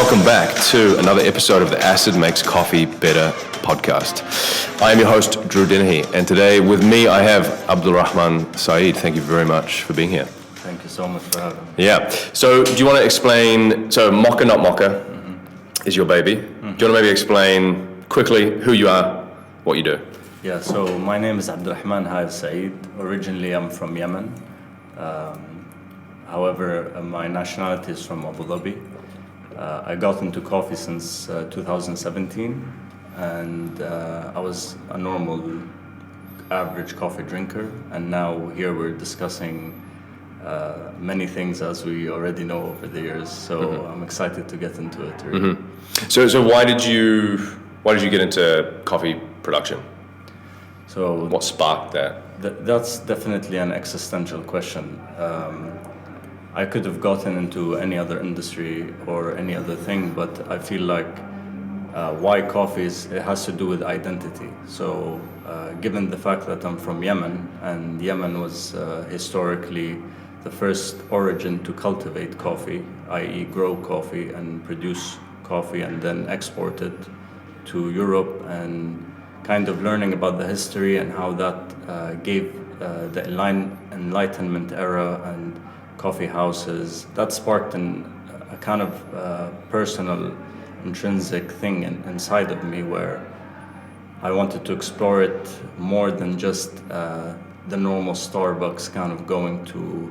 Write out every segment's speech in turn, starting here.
welcome back to another episode of the Acid Makes Coffee Better podcast. I am your host, Drew Dennehy, and today with me I have Abdulrahman Saeed. Thank you very much for being here. Thank you so much for having me. Yeah, so do you want to explain, so Mokha Not Mocha is your baby. Do you want to maybe explain quickly who you are, what you do? Yeah, so my name is Abdulrahman Saeed. Originally I'm from Yemen. However, my nationality is from Abu Dhabi. I got into coffee since 2017, and I was a normal, average coffee drinker. And now here we're discussing many things, as we already know over the years. So I'm excited to get into it. Really. So why did you get into coffee production? So what sparked that? That's definitely an existential question. I could have gotten into any other industry or any other thing, but I feel like why coffee it has to do with identity. So given the fact that I'm from Yemen, and Yemen was historically the first origin to cultivate coffee, i.e. grow coffee and produce coffee and then export it to Europe, and kind of learning about the history and how that gave the Enlightenment era and coffee houses, that sparked a kind of personal, intrinsic thing inside of me where I wanted to explore it more than just the normal Starbucks kind of going to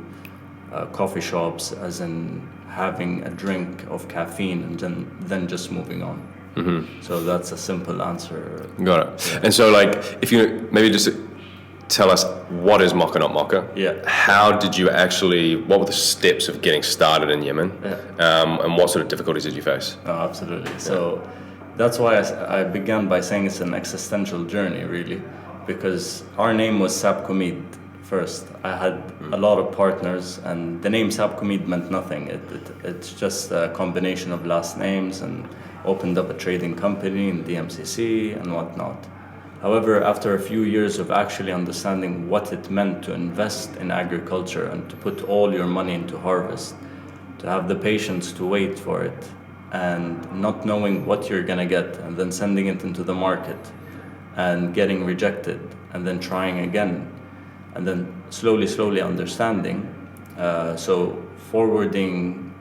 coffee shops, as in having a drink of caffeine and then just moving on. So that's a simple answer. Got it. Yeah. And so, like, if you maybe just tell us, what is Mokha Not Mocha? Yeah. What were the steps of getting started in Yemen? Yeah. And what sort of difficulties did you face? Oh, absolutely. So that's why I began by saying it's an existential journey, really, because our name was Sabkomid first. I had a lot of partners, and the name Sabkomid meant nothing. It's just a combination of last names, and opened up a trading company in the MCC and whatnot. However, after a few years of actually understanding what it meant to invest in agriculture and to put all your money into harvest, to have the patience to wait for it, and not knowing what you're gonna get, and then sending it into the market and getting rejected, and then trying again, and then slowly understanding. So forwarding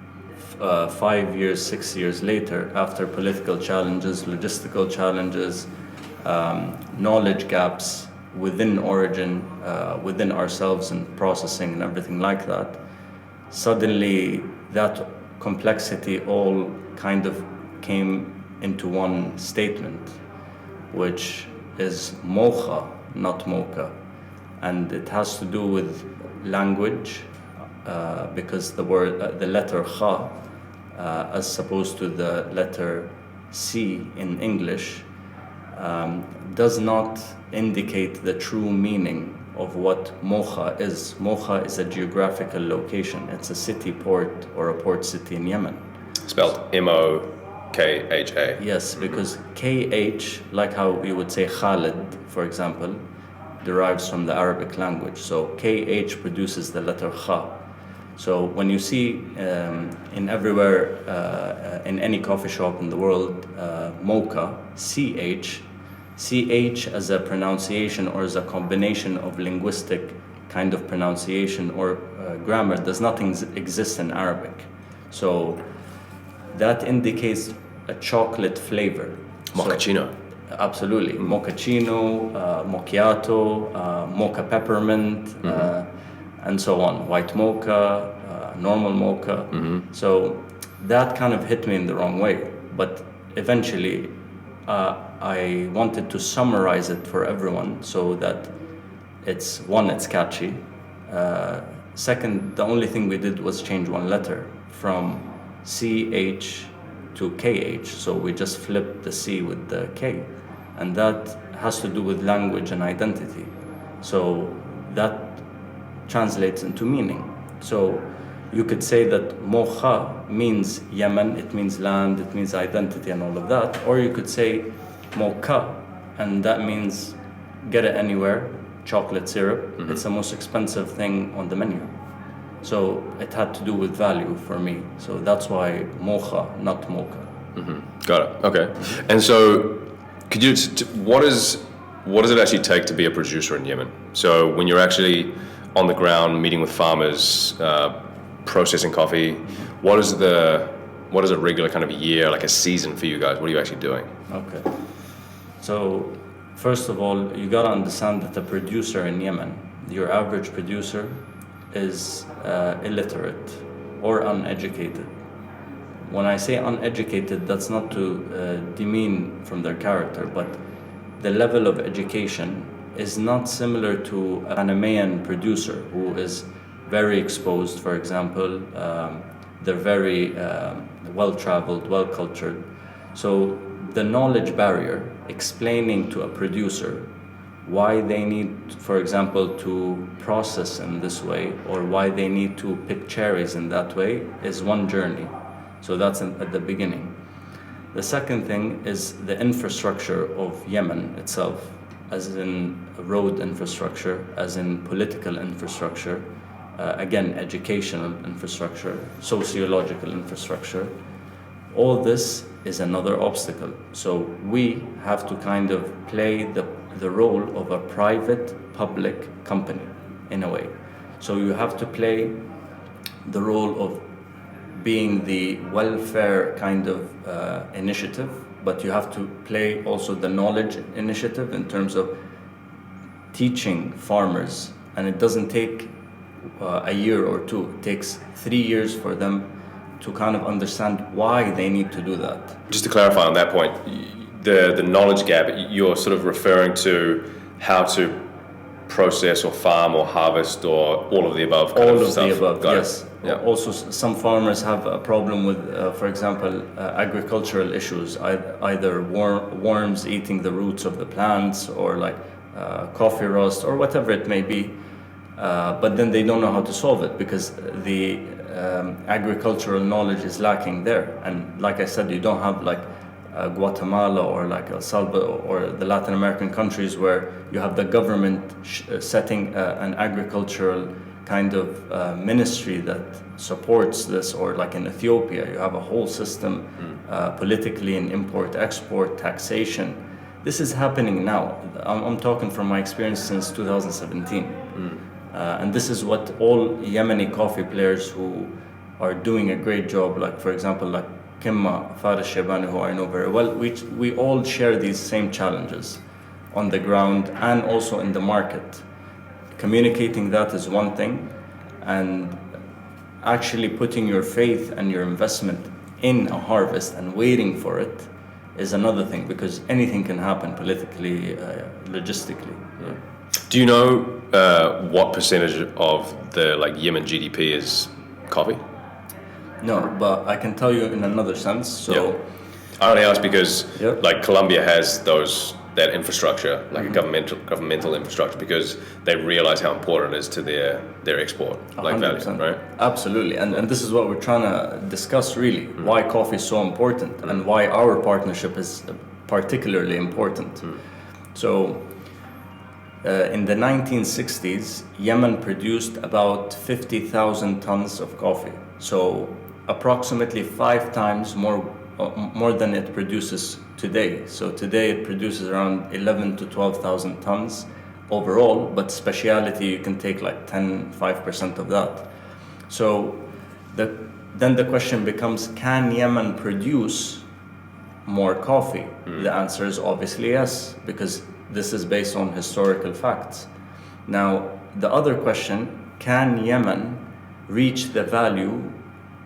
5 years, 6 years later, after political challenges, logistical challenges, knowledge gaps within origin, within ourselves and processing and everything like that, suddenly that complexity all kind of came into one statement, which is Mokha Not Mocha. And it has to do with language, because the letter Kha, as opposed to the letter C in English, does not indicate the true meaning of what Mokha is. Mokha is a geographical location. It's a city port or a port city in Yemen. Spelled M-O-K-H-A. Yes, because K-H, like how you would say Khalid, for example, derives from the Arabic language. So K-H produces the letter Kha. So when you see in everywhere, in any coffee shop in the world, Mocha, CH as a pronunciation or as a combination of linguistic kind of pronunciation or grammar does not exist in Arabic. So that indicates a chocolate flavor. Mochaccino. So, absolutely. Mochaccino, macchiato, mocha peppermint, and so on. White mocha, normal mocha. So that kind of hit me in the wrong way. But eventually, I wanted to summarize it for everyone so that it's catchy. Second, the only thing we did was change one letter from CH to KH. So we just flipped the C with the K. And that has to do with language and identity. So that translates into meaning. So you could say that Mokha means Yemen, it means land, it means identity and all of that. Or you could say Mokha, and that means get it anywhere, chocolate syrup. It's the most expensive thing on the menu. So it had to do with value for me. So that's why Mokha, not Mocha. Got it. Okay. And so, could you? What does it actually take to be a producer in Yemen? So when you're actually on the ground meeting with farmers, processing coffee, what is a regular kind of year, like a season for you guys? What are you actually doing? Okay. So first of all, you gotta understand that the producer in Yemen, your average producer, is illiterate or uneducated. When I say uneducated, that's not to demean from their character, but the level of education is not similar to a Panamanian producer who is very exposed, for example. They're very well-traveled, well-cultured. So the knowledge barrier, explaining to a producer why they need, for example, to process in this way, or why they need to pick cherries in that way, is one journey. So that's at the beginning. The second thing is the infrastructure of Yemen itself, as in road infrastructure, as in political infrastructure, again, educational infrastructure, sociological infrastructure. All this is another obstacle. So we have to kind of play the role of a private public company in a way. So you have to play the role of being the welfare kind of initiative, but you have to play also the knowledge initiative in terms of teaching farmers. And it doesn't take a year or two. It takes 3 years for them to kind of understand why they need to do that. Just to clarify on that point, the knowledge gap, you're sort of referring to how to process or farm or harvest or all of the above kind all of stuff. the above, Got yes. it. Yeah. Also, some farmers have a problem with, for example, agricultural issues, either worms eating the roots of the plants, or like coffee rust, or whatever it may be. But then they don't know how to solve it because the agricultural knowledge is lacking there. And like I said, you don't have like Guatemala or like El Salvador or the Latin American countries where you have the government setting an agricultural kind of ministry that supports this, or like in Ethiopia, you have a whole system politically in import, export, taxation. This is happening now. I'm talking from my experience since 2017. And this is what all Yemeni coffee players who are doing a great job, like for example, like Kimma Faris Shebani, who I know very well, we all share these same challenges on the ground and also in the market. Communicating that is one thing, and actually putting your faith and your investment in a harvest and waiting for it is another thing, because anything can happen politically, logistically. Yeah. Do you know what percentage of the like Yemen GDP is coffee? No, but I can tell you in another sense. So, I only ask because Yep. like Colombia has that infrastructure, like a governmental infrastructure, because they realize how important it is to their export, like value, 100%. right? Absolutely, and this is what we're trying to discuss really, why coffee is so important and why our partnership is particularly important. So, in the 1960s, Yemen produced about 50,000 tons of coffee. So approximately 5 times more than it produces today. So today it produces around 11 to 12,000 tons overall, but specialty you can take like 5% of that. So then the question becomes, can Yemen produce more coffee? The answer is obviously yes, because this is based on historical facts. Now, the other question, can Yemen reach the value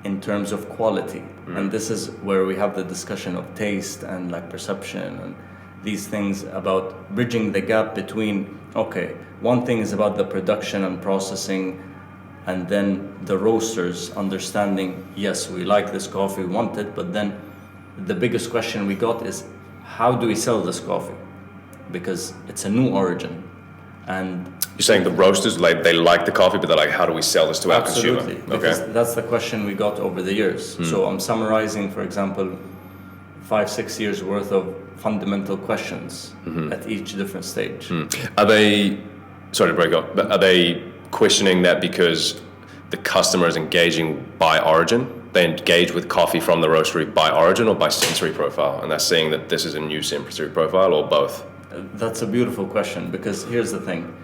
in terms of quality? And this is where we have the discussion of taste and like perception and these things about bridging the gap between, okay, one thing is about the production and processing, and then the roasters understanding, yes, we like this coffee, we want it, but then the biggest question we got is, how do we sell this coffee? Because it's a new origin. And you're saying the roasters, like they like the coffee, but they're like, how do we sell this to our consumer? Absolutely, because that's the question we got over the years. So I'm summarizing, for example, 5-6 years worth of fundamental questions at each different stage. Are they, sorry to break up, but are they questioning that because the customer is engaging by origin. They engage with coffee from the roastery by origin or by sensory profile, and they're saying that this is a new sensory profile, or both. That's a beautiful question, because here's the thing.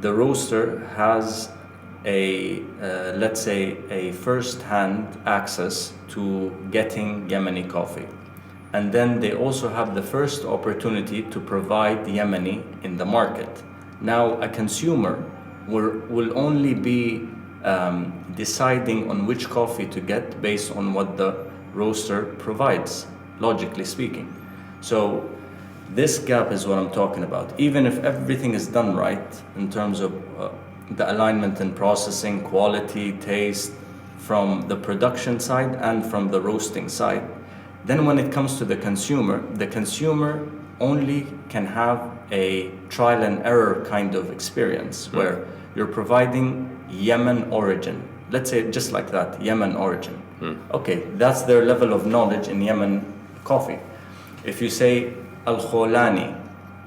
The roaster has let's say a first-hand access to getting Yemeni coffee. And then they also have the first opportunity to provide Yemeni in the market. Now, a consumer will only be deciding on which coffee to get based on what the roaster provides, logically speaking. So this gap is what I'm talking about. Even if everything is done right in terms of the alignment and processing, quality, taste, from the production side and from the roasting side, then when it comes to the consumer only can have a trial and error kind of experience where you're providing Yemen origin. Let's say just like that, Yemen origin. Okay, that's their level of knowledge in Yemen coffee. If you say Al-Kholani,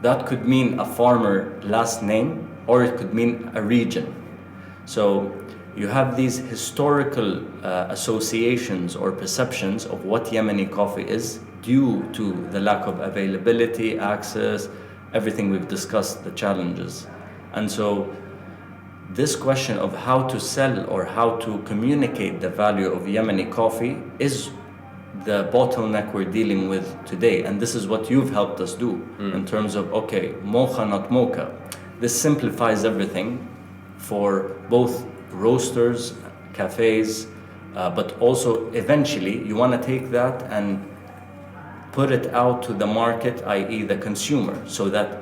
that could mean a farmer last name, or it could mean a region. So you have these historical associations or perceptions of what Yemeni coffee is due to the lack of availability, access, everything we've discussed, the challenges. And so this question of how to sell or how to communicate the value of Yemeni coffee is the bottleneck we're dealing with today. And this is what you've helped us do in terms of, okay, Mokha Not Mocha. This simplifies everything for both roasters, cafes, but also eventually you want to take that and put it out to the market, i.e. the consumer, so that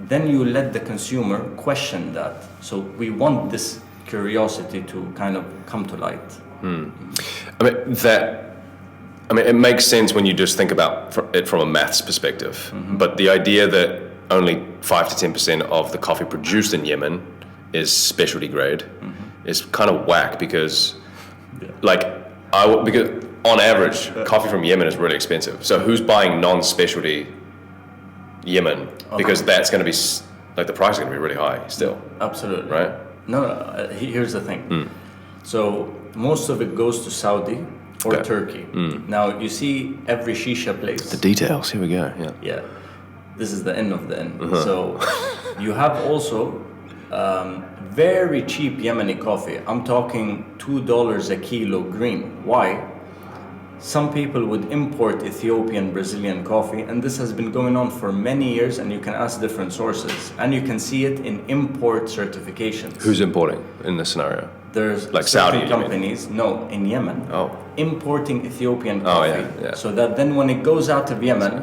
then you let the consumer question that. So we want this curiosity to kind of come to light. I mean, it makes sense when you just think about it from a maths perspective. But the idea that only 5 to 10% of the coffee produced in Yemen is specialty grade is kind of whack, because because on average, coffee from Yemen is really expensive. So who's buying non-specialty Yemen? Because that's going to be, the price is going to be really high still. Absolutely. Right? No, here's the thing. So most of it goes to Saudi or Turkey. Now, you see every shisha place. The details, here we go, Yeah, this is the end of the end. So you have also very cheap Yemeni coffee. I'm talking $2 a kilo green. Why? Some people would import Ethiopian, Brazilian coffee, and this has been going on for many years, and you can ask different sources, and you can see it in import certifications. Who's importing in this scenario? There's like Saudi companies, in Yemen, importing Ethiopian coffee, so that then when it goes out of Yemen,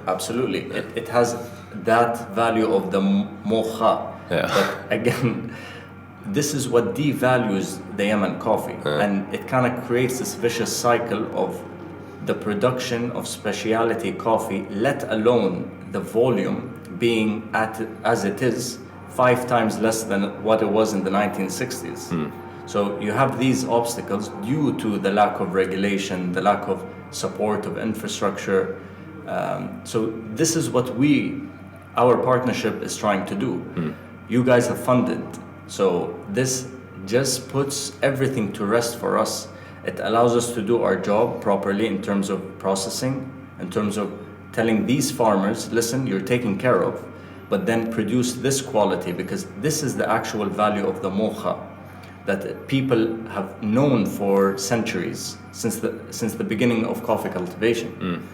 absolutely, it has that value of the mocha. But again, this is what devalues the Yemen coffee, and it kind of creates this vicious cycle of the production of specialty coffee, let alone the volume being as it is 5 times less than what it was in the 1960s. So you have these obstacles due to the lack of regulation, the lack of support of infrastructure. So this is what our partnership is trying to do. You guys have funded. So this just puts everything to rest for us. It allows us to do our job properly in terms of processing, in terms of telling these farmers, listen, you're taken care of, but then produce this quality, because this is the actual value of the mocha that people have known for centuries, since the beginning of coffee cultivation.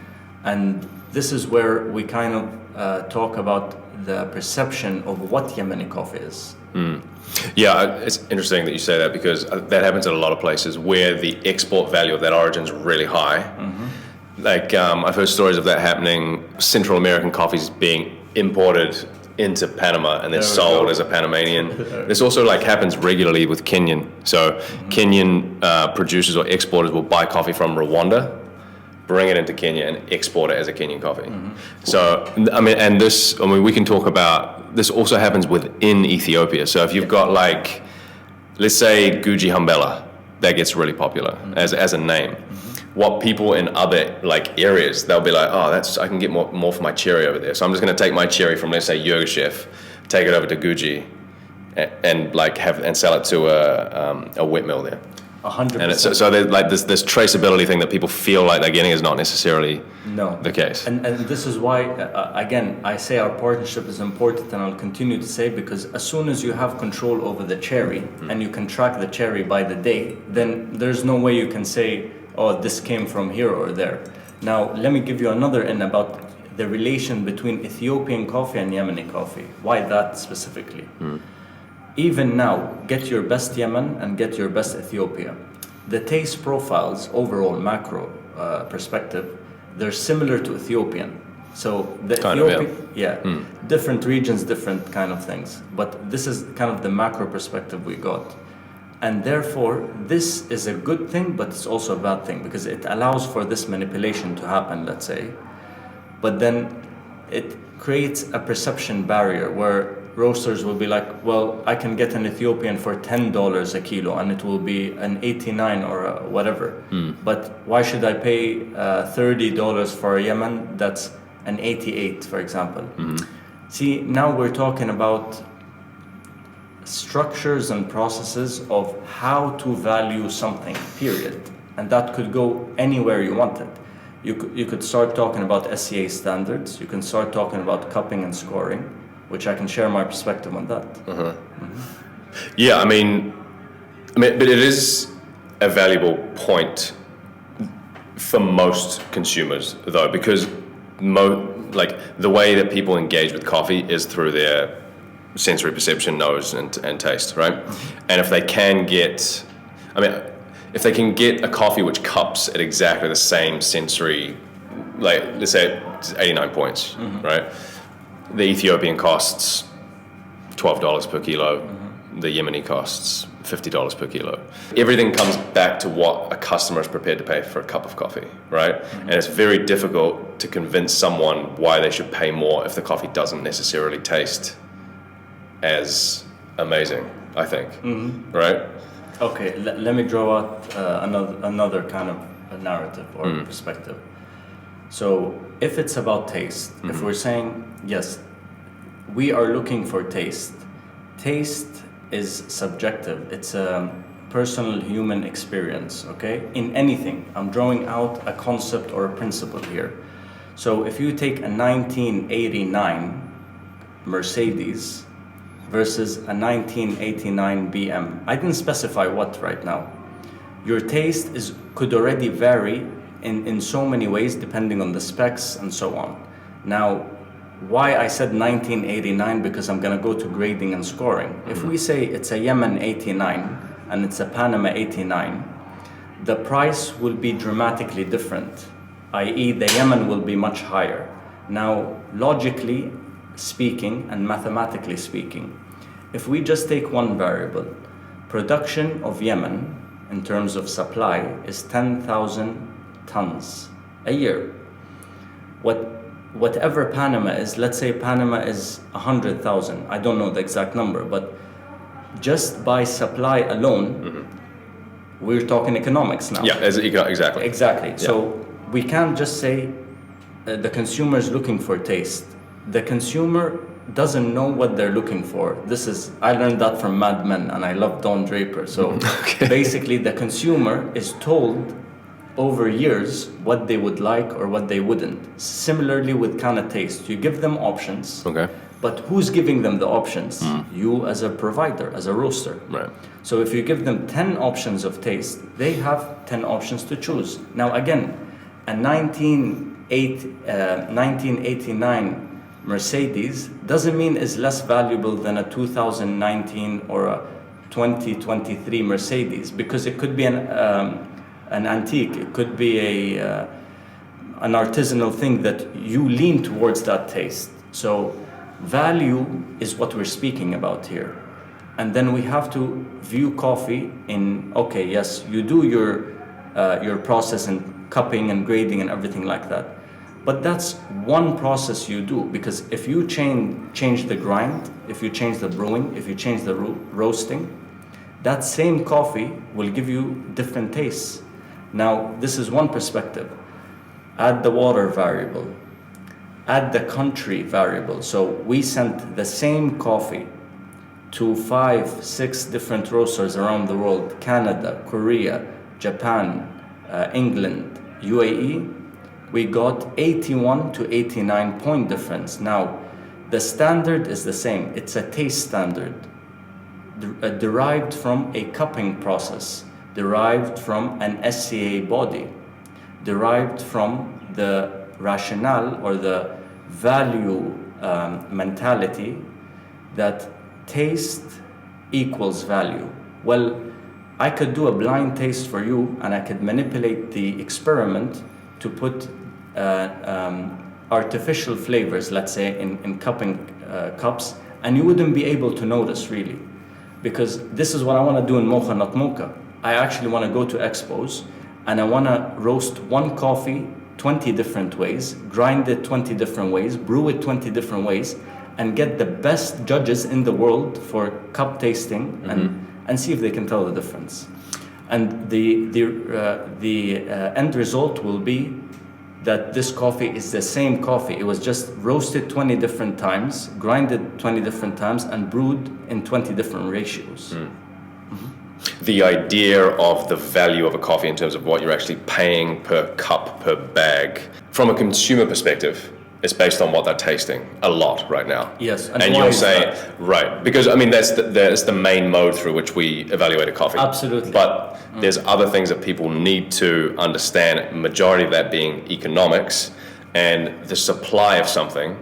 And this is where we kind of talk about the perception of what Yemeni coffee is. Yeah, it's interesting that you say that, because that happens in a lot of places where the export value of that origin is really high. I've heard stories of that happening. Central American coffees being imported into Panama and then sold as a Panamanian. This also happens regularly with Kenyan. So Kenyan producers or exporters will buy coffee from Rwanda, bring it into Kenya and export it as a Kenyan coffee. So, we can talk about, this also happens within Ethiopia. So if you've got let's say Guji Humbella, that gets really popular as a name. What people in other areas, they'll be I can get more for my cherry over there. So I'm just going to take my cherry from, let's say, Yirgacheffe, take it over to Guji, and like sell it to a wet mill there. 100%. And so there's like this traceability thing that people feel like they're getting is not necessarily the case. And this is why, again, I say our partnership is important, and I'll continue to say, because as soon as you have control over the cherry and you can track the cherry by the day, then there's no way you can say, oh, this came from here or there. Now, let me give you another in about the relation between Ethiopian coffee and Yemeni coffee. Why that specifically? Even now, get your best Yemen and get your best Ethiopia. The taste profiles, overall macro perspective, they're similar to Ethiopian. So the Ethiopian, different regions, different kind of things. But this is kind of the macro perspective we got. And therefore, this is a good thing, but it's also a bad thing because it allows for this manipulation to happen, let's say. But then it creates a perception barrier where roasters will be like, well, I can get an Ethiopian for $10 a kilo and it will be an 89 or a whatever. But why should I pay $30 for a Yemen that's an 88, for example? See, now we're talking about structures and processes of how to value something, period. And that could go anywhere you want it. You could start talking about SCA standards. You can start talking about cupping and scoring, which I can share my perspective on that. Yeah, I mean, but it is a valuable point for most consumers, though, because like the way that people engage with coffee is through their sensory perception, nose, and taste, right? And if they can get, if they can get a coffee which cups at exactly the same sensory, like let's say it's 89 points, right? The Ethiopian costs $12 per kilo. The Yemeni costs $50 per kilo. Everything comes back to what a customer is prepared to pay for a cup of coffee, right? And it's very difficult to convince someone why they should pay more if the coffee doesn't necessarily taste as amazing, I think, right? Okay, let me draw out another kind of a narrative or perspective. So if it's about taste, if we're saying, yes, we are looking for taste. Taste is subjective. It's a personal human experience, okay? In anything, I'm drawing out a concept or a principle here. So if you take a 1989 Mercedes versus a 1989 BM, I didn't specify what right now. Your taste could already vary in so many ways depending on the specs and so on. Now, why I said 1989, because I'm gonna go to grading and scoring. If we say it's a Yemen 89 and it's a Panama 89, the price will be dramatically different, i.e. the Yemen will be much higher. Now, logically speaking and mathematically speaking, if we just take one variable, production of Yemen in terms of supply is 10,000 tons a year. Whatever Panama is, let's say Panama is 100,000. I don't know the exact number, but just by supply alone, we're talking economics now. Yeah, exactly. Exactly. Yeah. So we can't just say the consumer is looking for taste. The consumer doesn't know what they're looking for. I learned that from Mad Men, and I love Don Draper. So basically the consumer is told over years what they would like or what they wouldn't. Similarly with kind of taste, you give them options. Okay. But who's giving them the options? You as a provider, as a roaster. Right. So if you give them 10 options of taste, they have 10 options to choose. Now again, a 1989 Mercedes doesn't mean is less valuable than a 2019 or a 2023 Mercedes, because it could be an antique, it could be an artisanal thing that you lean towards that taste. So value is what we're speaking about here. And then we have to view coffee in, okay, yes, you do your process in cupping and grading and everything like that. But that's one process you do, because if you change the grind, if you change the brewing, if you change the roasting, that same coffee will give you different tastes. Now, this is one perspective. Add the water variable, add the country variable. So we sent the same coffee to 5, 6 different roasters around the world, Canada, Korea, Japan, England, UAE, we got 81 to 89 point difference. Now, the standard is the same. It's a taste standard derived from a cupping process, derived from an SCA body, derived from the rationale or the value mentality that taste equals value. Well, I could do a blind taste for you and I could manipulate the experiment to put artificial flavors, let's say, in cupping cups, and you wouldn't be able to notice really. Because this is what I want to do in Mokha Not Mocha. I actually want to go to expos and I want to roast one coffee 20 different ways, grind it 20 different ways, brew it 20 different ways, and get the best judges in the world for cup tasting and see if they can tell the difference. And the end result will be that this coffee is the same coffee. It was just roasted 20 different times, grinded 20 different times, and brewed in 20 different ratios. The idea of the value of a coffee in terms of what you're actually paying per cup, per bag, from a consumer perspective, is based on what they're tasting a lot right now. Yes, and you're saying, right, because I mean, that's the main mode through which we evaluate a coffee. Absolutely. But there's other things that people need to understand, majority of that being economics, and the supply of something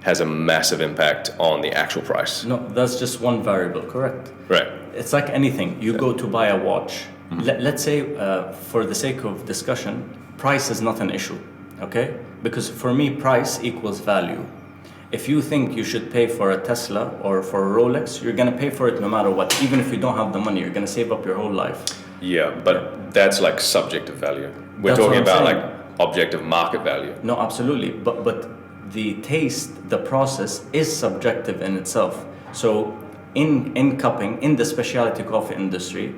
has a massive impact on the actual price. No, that's just one variable, correct? Right. It's like anything. You go to buy a watch. Let's say, for the sake of discussion, price is not an issue, okay? Because for me, price equals value. If you think you should pay for a Tesla or for a Rolex, you're gonna pay for it no matter what. Even if you don't have the money, you're gonna save up your whole life. Yeah, but that's like subjective value. We're That's talking what I'm about saying. like objective market value. No, absolutely. But the taste, the process is subjective in itself. So in cupping, in the specialty coffee industry,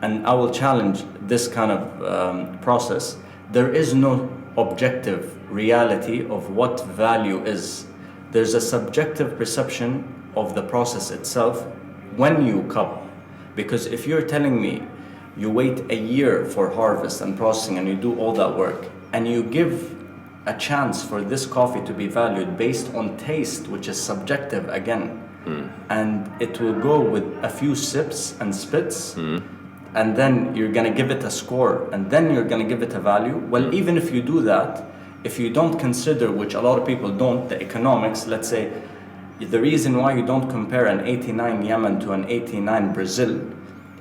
and I will challenge this kind of process, there is no objective reality of what value is. There's a subjective perception of the process itself when you cup. Because if you're telling me you wait a year for harvest and processing and you do all that work, and you give a chance for this coffee to be valued based on taste, which is subjective again, and it will go with a few sips and spits, and then you're gonna give it a score, and then you're gonna give it a value. Well, even if you do that, if you don't consider, which a lot of people don't, the economics, let's say, the reason why you don't compare an 89 Yemen to an 89 Brazil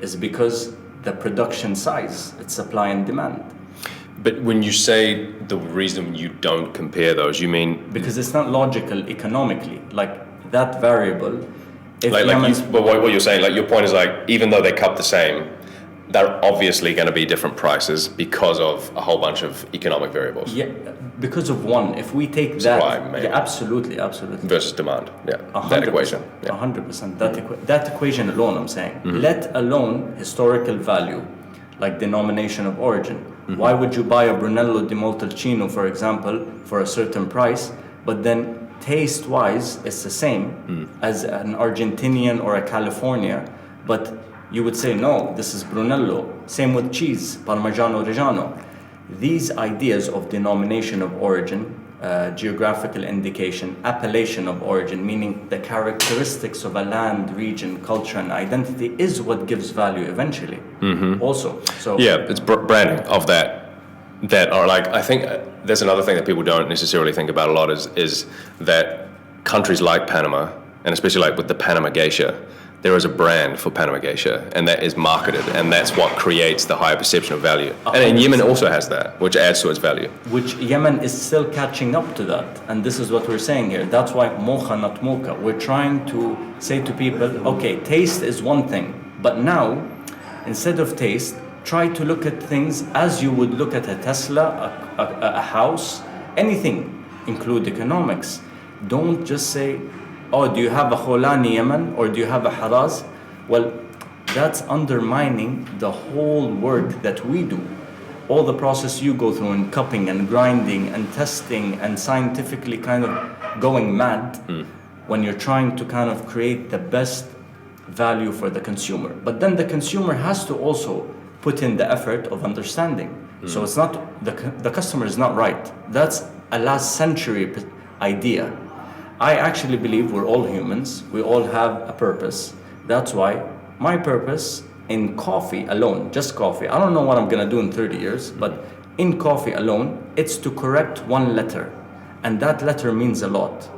is because the production size, it's supply and demand. But when you say the reason you don't compare those, you mean... Because it's not logical economically. Like, that variable, if but what you're saying, like your point is like, even though they cup the same, they're obviously going to be different prices because of a whole bunch of economic variables. Yeah, because of one. If we take Supply, that, maybe. yeah, absolutely. Versus demand, yeah. 100%, That equation. Yeah. 100%. That equation alone, I'm saying. Let alone historical value, like denomination of origin. Why would you buy a Brunello di Montalcino, for example, for a certain price, but then taste-wise it's the same as an Argentinian or a California, but you would say, no, this is Brunello. Same with cheese, Parmigiano Reggiano. These ideas of denomination of origin, geographical indication, appellation of origin, meaning the characteristics of a land, region, culture, and identity, is what gives value eventually. Also, so yeah, it's branding of that are like, I think there's another thing that people don't necessarily think about a lot is that countries like Panama, and especially like with the Panama geisha, there is a brand for Panama geisha, and that is marketed, and that's what creates the higher perception of value. And Yemen also has that, which adds to its value. Which Yemen is still catching up to that, and this is what we're saying here. That's why Mokha Not Mocha. We're trying to say to people, okay, taste is one thing, but now, instead of taste, try to look at things as you would look at a Tesla, a house, anything, include economics. Don't just say, oh, do you have a Kholani Yemen or do you have a Haraz? Well, that's undermining the whole work that we do. All the process you go through in cupping and grinding and testing and scientifically kind of going mad when you're trying to kind of create the best value for the consumer. But then the consumer has to also put in the effort of understanding. So it's not, the customer is not right. That's a last century idea. I actually believe we're all humans. We all have a purpose. That's why my purpose in coffee alone, just coffee, I don't know what I'm gonna do in 30 years, but in coffee alone, it's to correct one letter. And that letter means a lot.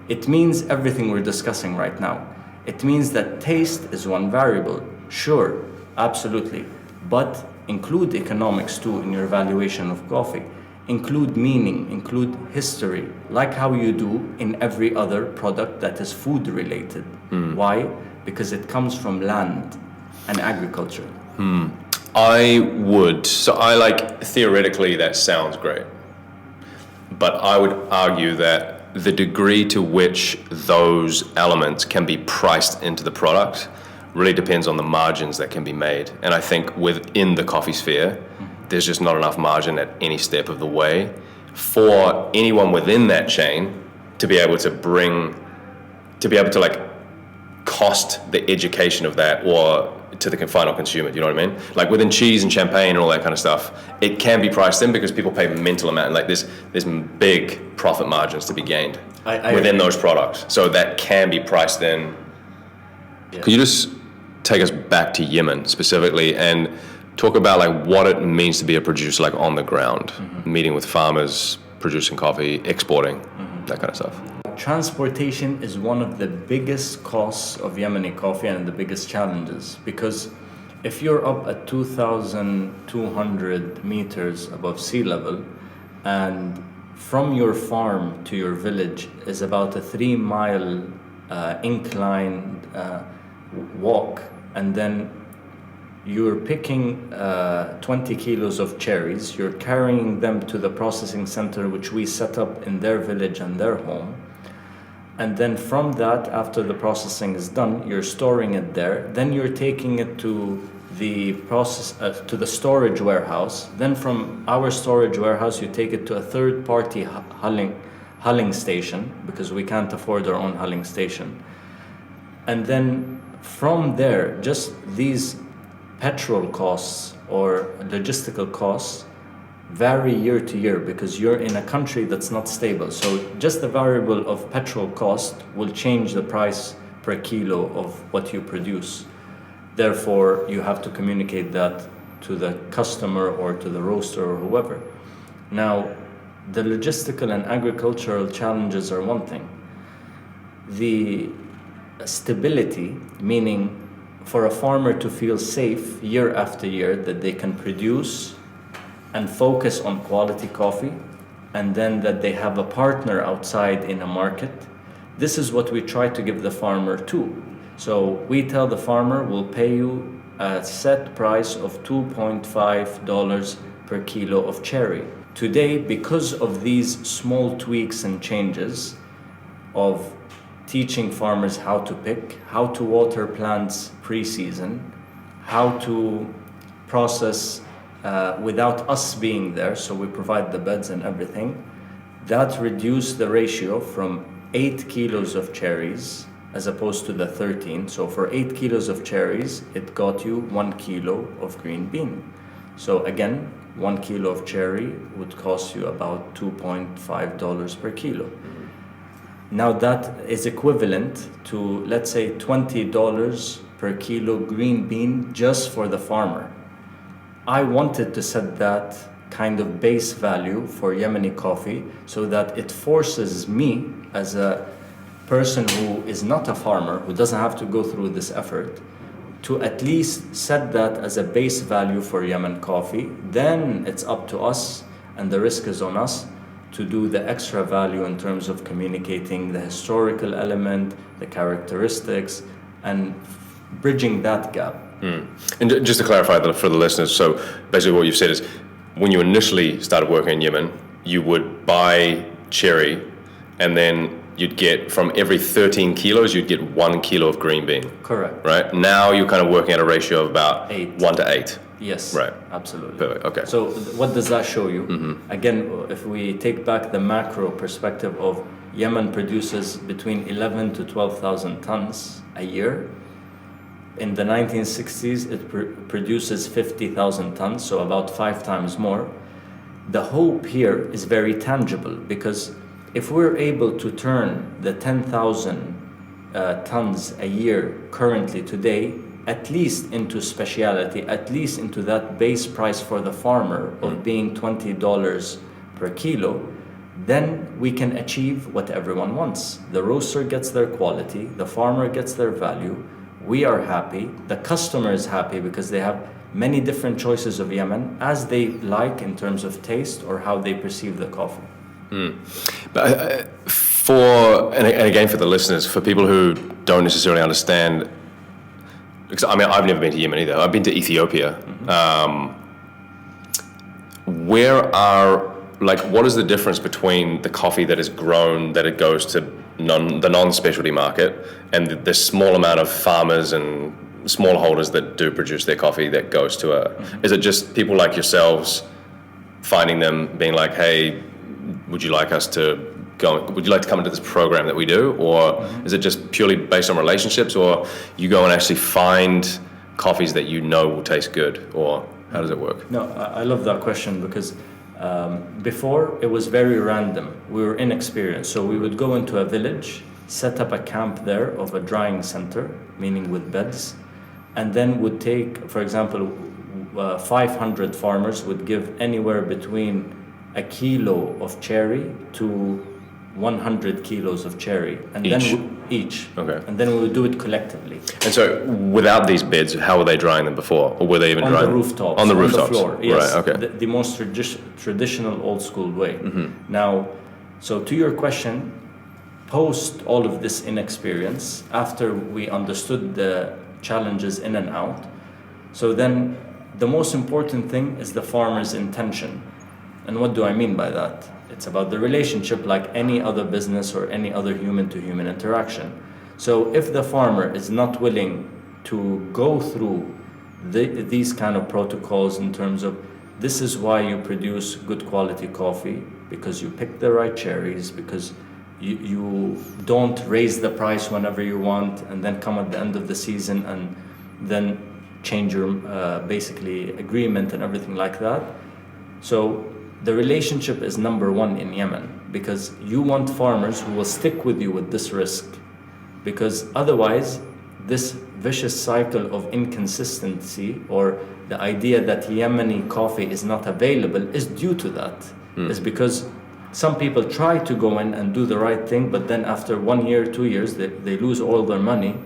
It means everything we're discussing right now. It means that taste is one variable. Sure, absolutely. But include economics too in your evaluation of coffee. Include meaning, include history, like how you do in every other product that is food related. Why? Because it comes from land and agriculture. Theoretically, that sounds great. But I would argue that the degree to which those elements can be priced into the product really depends on the margins that can be made. And I think within the coffee sphere, there's just not enough margin at any step of the way for anyone within that chain to be able to cost the education of that or to the final consumer, you know what I mean? Like within cheese and champagne and all that kind of stuff, it can be priced in because people pay a mental amount. Like there's big profit margins to be gained within those products. So that can be priced in. Yeah. Could you just take us back to Yemen specifically and talk about like what it means to be a producer, like on the ground, meeting with farmers, producing coffee, exporting, that kind of stuff? Transportation is one of the biggest costs of Yemeni coffee and the biggest challenges, because if you're up at 2,200 meters above sea level and from your farm to your village is about a 3-mile inclined walk, and then you're picking 20 kilos of cherries, you're carrying them to the processing center which we set up in their village and their home. And then from that, after the processing is done, you're storing it there. Then you're taking it to the to the storage warehouse. Then from our storage warehouse, you take it to a third-party hulling station, because we can't afford our own hulling station. And then from there, just these petrol costs or logistical costs vary year to year because you're in a country that's not stable. So just the variable of petrol cost will change the price per kilo of what you produce. Therefore, you have to communicate that to the customer or to the roaster or whoever. Now, the logistical and agricultural challenges are one thing. The stability, meaning for a farmer to feel safe year after year that they can produce and focus on quality coffee, and then that they have a partner outside in a market. This is what we try to give the farmer too. So we tell the farmer, we'll pay you a set price of $2.5 per kilo of cherry. Today, because of these small tweaks and changes of teaching farmers how to pick, how to water plants pre-season, how to process without us being there, so we provide the beds and everything, that reduced the ratio from 8 kilos of cherries as opposed to the 13. So for 8 kilos of cherries, it got you 1 kilo of green bean. So again, 1 kilo of cherry would cost you about $2.5 per kilo. Now that is equivalent to, let's say, $20 per kilo green bean just for the farmer. I wanted to set that kind of base value for Yemeni coffee so that it forces me as a person who is not a farmer, who doesn't have to go through this effort, to at least set that as a base value for Yemen coffee. Then it's up to us, and the risk is on us, to do the extra value in terms of communicating the historical element, the characteristics, and bridging that gap. And just to clarify that for the listeners, so basically what you've said is when you initially started working in Yemen, you would buy cherry and then you'd get, from every 13 kilos, you'd get 1 kilo of green bean. Correct. Right? Now you're kind of working at a ratio of about 1 to 8. Yes. Right. Absolutely. Perfect. Okay. So what does that show you? Again, if we take back the macro perspective of Yemen produces between 11 to 12,000 tons a year, In the 1960s, it produces 50,000 tons, so about 5 times more. The hope here is very tangible, because if we're able to turn the 10,000 tons a year currently today, at least into specialty, at least into that base price for the farmer of being $20 per kilo, then we can achieve what everyone wants. The roaster gets their quality, the farmer gets their value, we are happy, the customer is happy because they have many different choices of Yemen as they like in terms of taste or how they perceive the coffee. But and again for the listeners, for people who don't necessarily understand, because I mean, I've never been to Yemen either. I've been to Ethiopia. What is the difference between the coffee that is grown, that it goes to the non-specialty market, and the small amount of farmers and smallholders that do produce their coffee that goes to is it just people like yourselves finding them, being like, hey, would you like to come into this program that we do? Or is it just purely based on relationships, or you go and actually find coffees that you know will taste good, or how does it work? No, I love that question, because before it was very random. We were inexperienced, so we would go into a village, set up a camp there of a drying center, meaning with beds, and then would take, for example, 500 farmers would give anywhere between a kilo of cherry to 100 kilos of cherry, and each. Okay. And then we would do it collectively. And so, without these beds, how were they drying them before, or were they even on drying the rooftops? On the rooftops, on the floor. Yes. Right. Okay. The most traditional, old school way. Now, so to your question, post all of this inexperience, after we understood the challenges in and out, so then the most important thing is the farmer's intention. And what do I mean by that? It's about the relationship, like any other business or any other human-to-human interaction. So if the farmer is not willing to go through these kind of protocols in terms of, this is why you produce good quality coffee, because you pick the right cherries, because you don't raise the price whenever you want and then come at the end of the season and then change your basically agreement and everything like that. So the relationship is number one in Yemen, because you want farmers who will stick with you with this risk, because otherwise this vicious cycle of inconsistency, or the idea that Yemeni coffee is not available, is due to that. It's because some people try to go in and do the right thing, but then after 1 year, 2 years, they lose all their money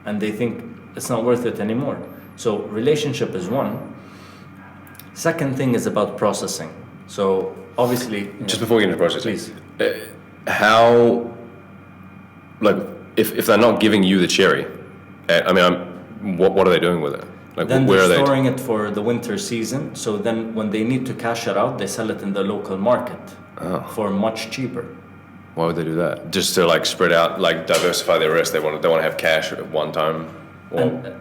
and they think it's not worth it anymore. So relationship is one. Second thing is about processing. So obviously, just before we get into processing, please. How, like, if they're not giving you the cherry, what are they doing with it? Like, then where they're are storing it for the winter season. So then when they need to cash it out, they sell it in the local market for much cheaper. Why would they do that? Just to like spread out, like diversify their risk. They want to have cash at one time.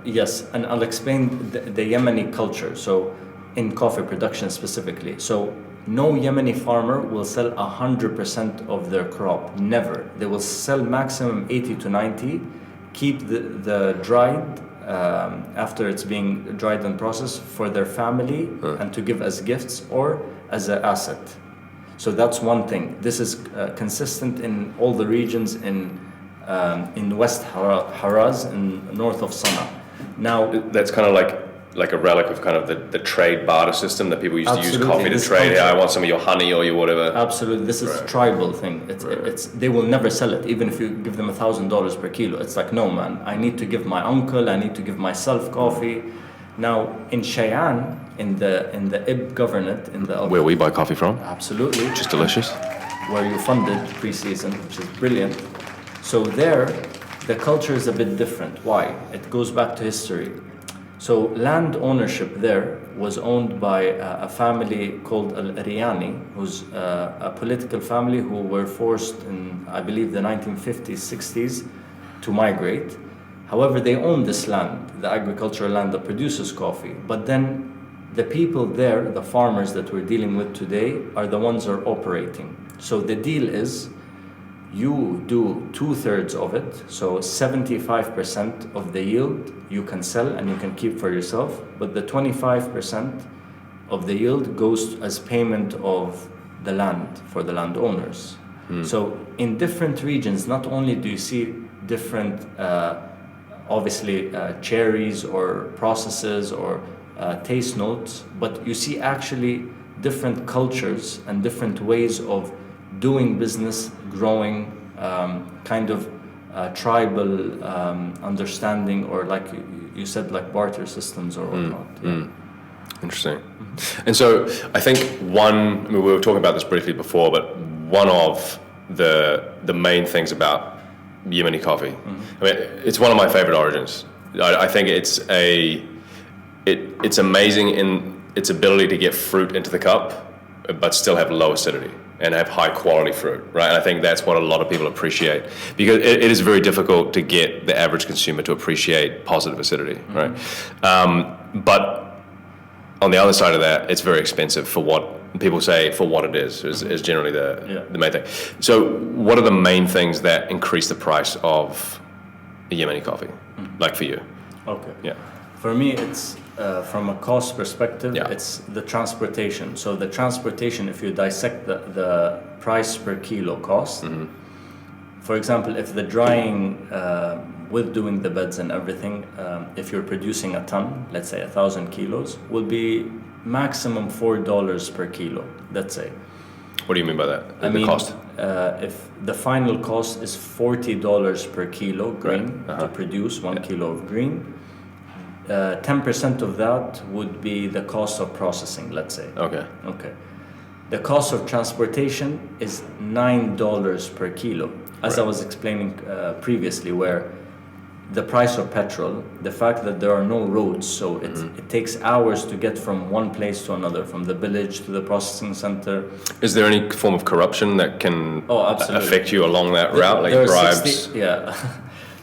Yes, and I'll explain the Yemeni culture. So in coffee production specifically. So no Yemeni farmer will sell 100% of their crop. Never. They will sell maximum 80 to 90. Keep the dried after it's being dried and processed for their family and to give as gifts or as an asset. So that's one thing. This is consistent in all the regions in West Haraz and north of Sana'a. Now that's kind of like a relic of kind of the trade barter system that people used to use coffee to trade. Culture, I want some of your honey or your whatever. Absolutely, this is a tribal thing. It's they will never sell it, even if you give them $1,000 per kilo. It's like, no man, I need to give my uncle, I need to give myself coffee. Now in Cheyenne, in the Ib Governorate, where we buy coffee from, absolutely, which is delicious, where you funded pre-season, which is brilliant. So there, the culture is a bit different. Why? It goes back to history. So land ownership there was owned by a family called Al-Riyani, who's a political family who were forced in, I believe, the 1950s, 60s to migrate. However, they own this land, the agricultural land that produces coffee. But then the people there, the farmers that we're dealing with today, are the ones who are operating. So the deal is you do 2/3 of it, so 75% of the yield you can sell and you can keep for yourself, but the 25% of the yield goes as payment of the land for the landowners. So in different regions, not only do you see different, obviously cherries or processes or taste notes, but you see actually different cultures and different ways of doing business, growing, kind of tribal understanding, or like you said, like barter systems or whatnot. Yeah. Interesting. And so I think we were talking about this briefly before, but one of the main things about Yemeni coffee, I mean, it's one of my favorite origins. I think it's amazing in its ability to get fruit into the cup, but still have low acidity and have high quality fruit, right? And I think that's what a lot of people appreciate, because it is very difficult to get the average consumer to appreciate positive acidity, right? But on the other side of that, it's very expensive for what people say, for what it is generally the main thing. So what are the main things that increase the price of a Yemeni coffee, like for you? Okay. Yeah. For me, it's from a cost perspective, Yeah. it's the transportation. So the transportation, if you dissect the price per kilo cost, for example, if the drying, with doing the beds and everything, if you're producing a ton, let's say 1,000 kilos, will be maximum $4 per kilo, let's say. What do you mean by that? I The mean, cost? If the final cost is $40 per kilo grain Right. to produce 1 kilo of green, 10% of that would be the cost of processing, let's say. Okay. Okay. The cost of transportation is $9 per kilo, as I was explaining previously, where the price of petrol, the fact that there are no roads, so it takes hours to get from one place to another, from the village to the processing center. Is there any form of corruption that can absolutely. affect you along that route, like There are bribes?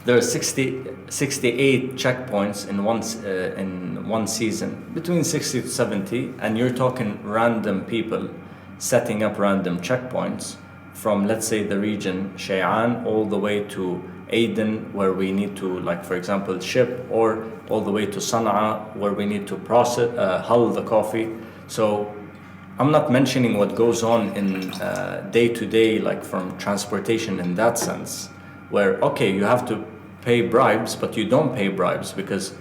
There are 68 checkpoints in one season, between 60 to 70, and you're talking random people setting up random checkpoints from, let's say, the region Shay'an all the way to Aden, where we need to, like, for example, ship, or all the way to Sana'a, where we need to process, hull the coffee. So I'm not mentioning what goes on in day to day, like from transportation in that sense, where, okay, you have to pay bribes, but you don't pay bribes, because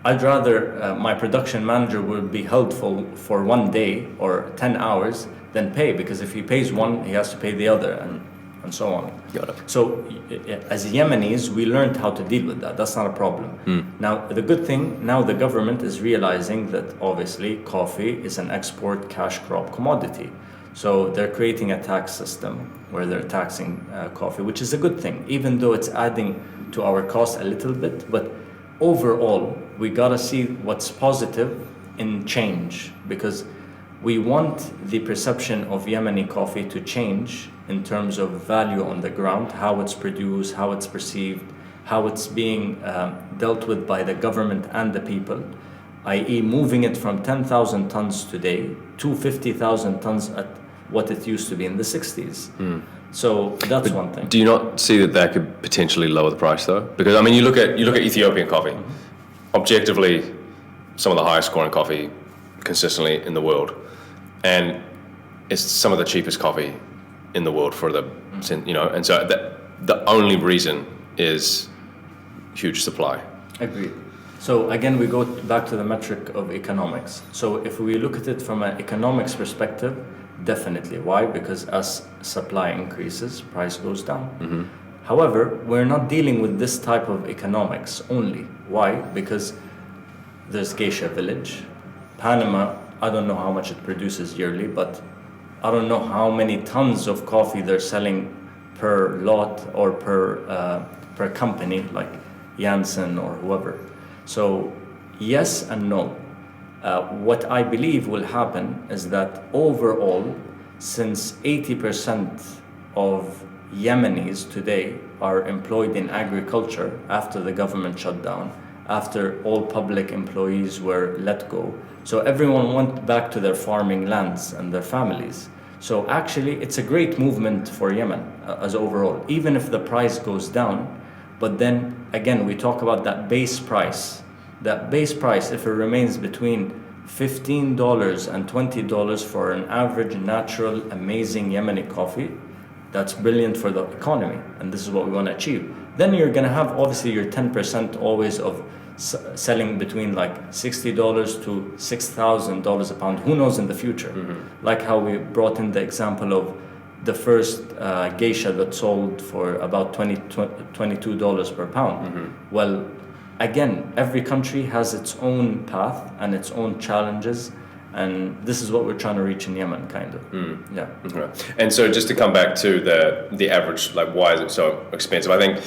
I'd rather my production manager would be held for 1 day or 10 hours than pay, because if he pays one, he has to pay the other, and so on. Got it. So as Yemenis, we learned how to deal with that. That's not a problem. Now, the good thing, now the government is realizing that obviously coffee is an export cash crop commodity. So they're creating a tax system where they're taxing coffee, which is a good thing, even though it's adding to our cost a little bit. But overall, we gotta see what's positive in change, because we want the perception of Yemeni coffee to change in terms of value on the ground, how it's produced, how it's perceived, how it's being dealt with by the government and the people, i.e. moving it from 10,000 tons today to 50,000 tons at what it used to be in the 60s. So that's one thing. Do you not see that could potentially lower the price though? Because I mean, you look at Ethiopian coffee. Objectively, some of the highest scoring coffee consistently in the world, and it's some of the cheapest coffee in the world for the, and so the only reason is huge supply. Agreed. So again, we go back to the metric of economics. So if we look at it from an economics perspective, definitely. Why? Because as supply increases, price goes down. However, we're not dealing with this type of economics only. Why? Because there's Geisha Village. Panama, I don't know how much it produces yearly, but I don't know how many tons of coffee they're selling per lot or per company, like Janssen or whoever. So yes and no. What I believe will happen is that overall, since 80% of Yemenis today are employed in agriculture after the government shut down, after all public employees were let go, so everyone went back to their farming lands and their families. So actually, it's a great movement for Yemen as overall. Even if the price goes down, But then again, we talk about that base price. That base price, if it remains between $15 and $20 for an average, natural, amazing Yemeni coffee, that's brilliant for the economy, and this is what we want to achieve. Then you're going to have obviously your 10% always of selling between like $60 to $6,000 a pound. Who knows in the future? Like how we brought in the example of the first geisha that sold for about $22 per pound. Well, again, every country has its own path and its own challenges, and this is what we're trying to reach in Yemen, kind of. Yeah. Okay. And so just to come back to the average, like why is it so expensive? I think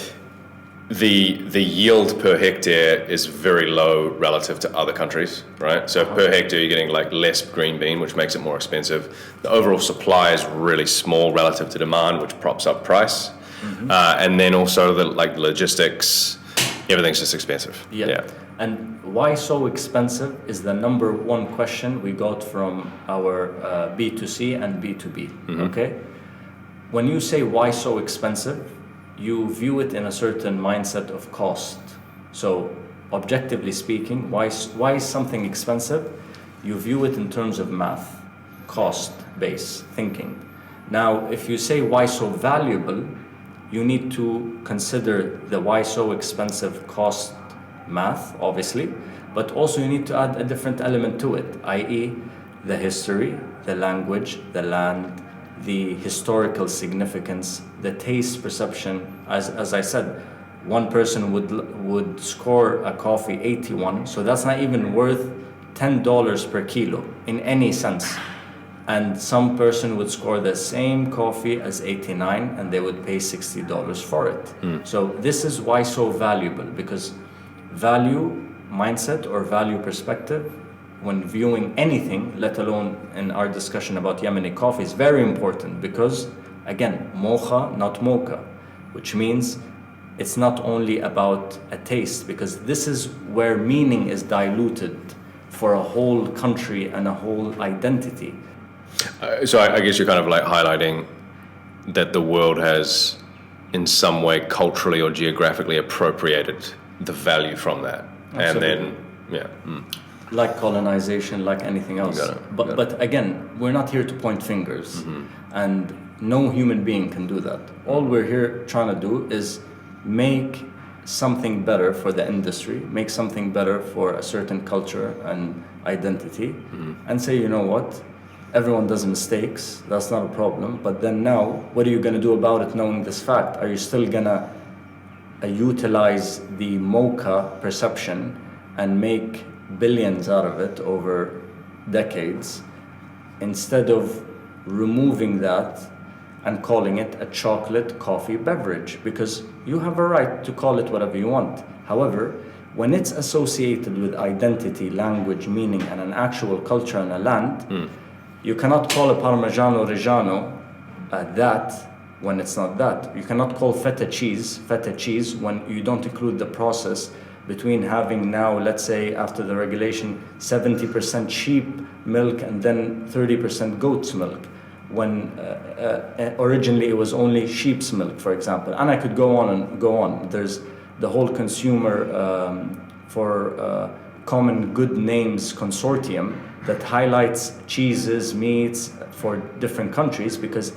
the yield per hectare is very low relative to other countries, right? So per hectare you're getting like less green bean, which makes it more expensive. The overall supply is really small relative to demand, which props up price. And then also the like logistics, everything's just expensive. Yeah. And why so expensive is the number one question we got from our B2C and B2B, okay? When you say why so expensive, you view it in a certain mindset of cost. So objectively speaking, why is something expensive? You view it in terms of math, cost base thinking. Now, if you say why so valuable, you need to consider the why so expensive cost math, obviously, but also you need to add a different element to it, i.e. the history, the language, the land, the historical significance, the taste perception. As I said, one person would score a coffee 81, so that's not even worth $10 per kilo in any sense. And some person would score the same coffee as 89 and they would pay $60 for it. So this is why so valuable, because value mindset or value perspective when viewing anything, let alone in our discussion about Yemeni coffee, is very important because, again, Mokha Not Mocha, which means it's not only about a taste, because this is where meaning is diluted for a whole country and a whole identity. So I guess you're kind of like highlighting that the world has in some way culturally or geographically appropriated the value from that. Absolutely. And then, Like colonization, like anything else. But again, we're not here to point fingers, and no human being can do that. All we're here trying to do is make something better for the industry, make something better for a certain culture and identity, and say, you know what, everyone does mistakes, that's not a problem, but then now, what are you going to do about it knowing this fact? Are you still going to utilize the mocha perception and make billions out of it over decades, instead of removing that and calling it a chocolate coffee beverage? Because you have a right to call it whatever you want. However, when it's associated with identity, language, meaning, and an actual culture and a land, you cannot call a Parmigiano Reggiano that when it's not that. You cannot call feta cheese when you don't include the process between having now, let's say, after the regulation, 70% sheep milk and then 30% goat's milk, when originally it was only sheep's milk, for example. And I could go on and go on. There's the whole consumer for common good names consortium that highlights cheeses, meats for different countries, because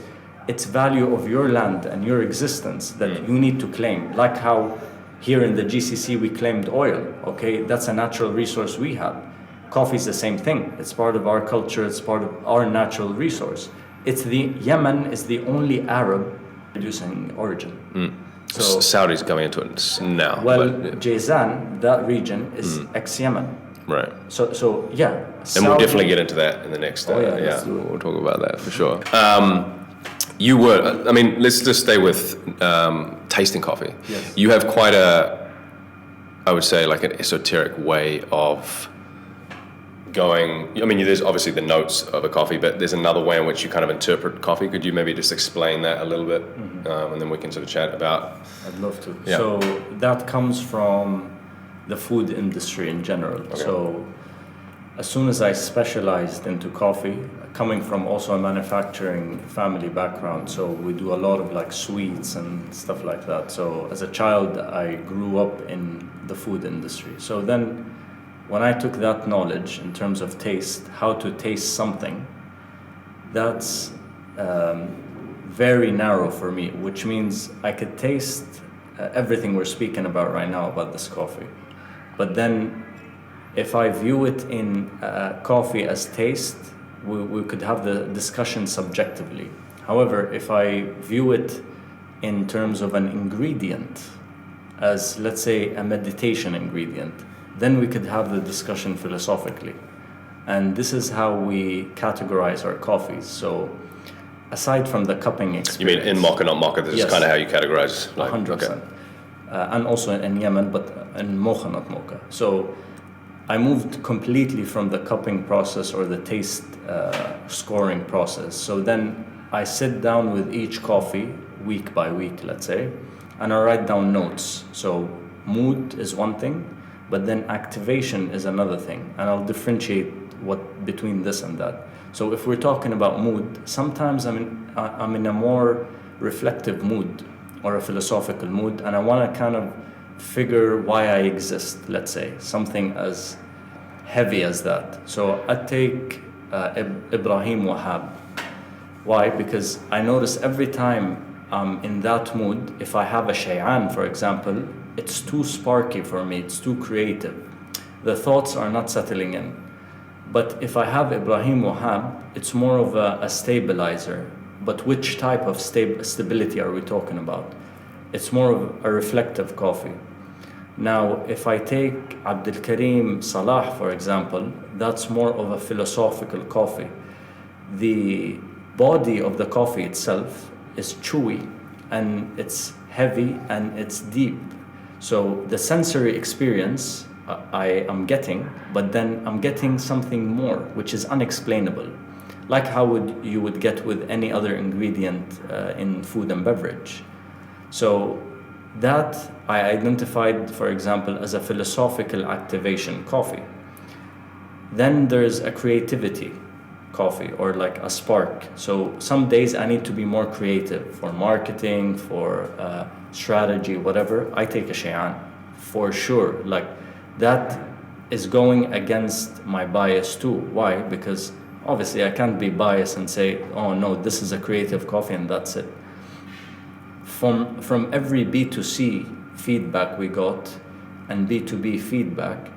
it's value of your land and your existence that you need to claim. Like how here in the GCC we claimed oil, okay? That's a natural resource we have. Coffee is the same thing. It's part of our culture, it's part of our natural resource. Yemen is the only Arab producing origin. So Saudi's coming into it now. Well, Jazan, that region, is ex-Yemen. Right. So yeah. And we'll definitely get into that in the next. We'll talk about that for sure. Let's just stay with tasting coffee. Yes. You have quite I would say, like an esoteric way of going. I mean, there's obviously the notes of a coffee, but there's another way in which you kind of interpret coffee. Could you maybe just explain that a little bit, and then we can sort of chat about. I'd love to. Yeah. So that comes from the food industry in general. Okay. So as soon as I specialized into coffee, coming from also a manufacturing family background, so we do a lot of like sweets and stuff like that. So as a child, I grew up in the food industry. So then when I took that knowledge in terms of taste, how to taste something, that's very narrow for me, which means I could taste everything we're speaking about right now about this coffee. But then if I view it in coffee as taste, we could have the discussion subjectively. However, if I view it in terms of an ingredient, as let's say a meditation ingredient, then we could have the discussion philosophically. And this is how we categorize our coffees. So aside from the cupping experience. You mean in Mokha Not Mocha, this Yes. is kind of how you categorize? 100%. Okay. And also in Yemen, but in Mokha Not Mocha. So I moved completely from the cupping process or the taste scoring process. So then I sit down with each coffee week by week, let's say, and I write down notes. So mood is one thing, but then activation is another thing. And I'll differentiate what between this and that. So if we're talking about mood, sometimes I'm in a more reflective mood or a philosophical mood, and I want to kind of figure why I exist, let's say, something as heavy as that. So I take Ibrahim Wahab. Why? Because I notice every time I'm in that mood, if I have a shay'an, for example, it's too sparky for me, it's too creative. The thoughts are not settling in. But if I have Ibrahim Wahab, it's more of a stabilizer. But which type of stability are we talking about? It's more of a reflective coffee. Now, if I take Abdul Karim Salah, for example, that's more of a philosophical coffee. The body of the coffee itself is chewy and it's heavy and it's deep. So the sensory experience I am getting, but then I'm getting something more, which is unexplainable. Like how you would get with any other ingredient in food and beverage. So that I identified, for example, as a philosophical activation coffee. Then there's a creativity coffee, or like a spark. So some days I need to be more creative for marketing, for strategy, whatever. I take a Shay'an for sure. Like that is going against my bias too. Why? Because obviously I can't be biased and say, oh no, this is a creative coffee and that's it. From every B2C feedback we got and B2B feedback,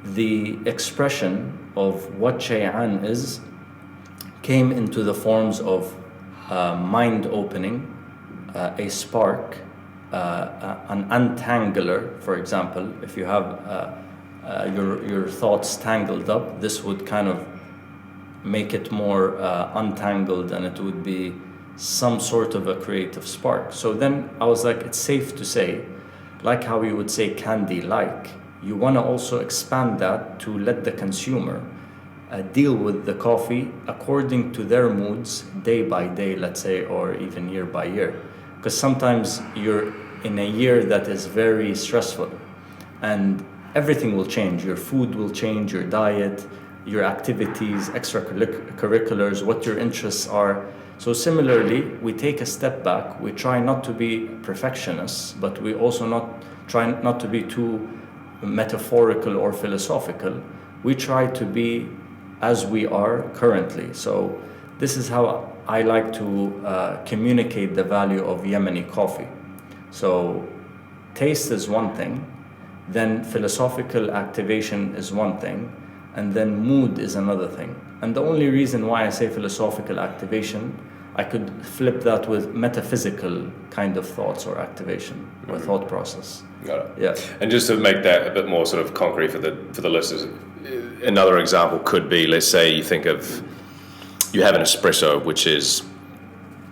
the expression of what Shay'an is came into the forms of mind opening, a spark, an untangler. For example, if you have your thoughts tangled up, this would kind of make it more untangled, and it would be some sort of a creative spark. So then I was like, it's safe to say, like how you would say candy like, you want to also expand that to let the consumer deal with the coffee according to their moods day by day, let's say, or even year by year. Because sometimes you're in a year that is very stressful and everything will change. Your food will change, your diet, your activities, extracurriculars, what your interests are. So similarly, we take a step back. We try not to be perfectionists, but we also try not to be too metaphorical or philosophical. We try to be as we are currently. So this is how I like to communicate the value of Yemeni coffee. So taste is one thing, then philosophical activation is one thing, and then mood is another thing. And the only reason why I say philosophical activation, I could flip that with metaphysical kind of thoughts or activation or thought process. Got it. Yeah. And just to make that a bit more sort of concrete for the listeners, another example could be, let's say you have an espresso, which is,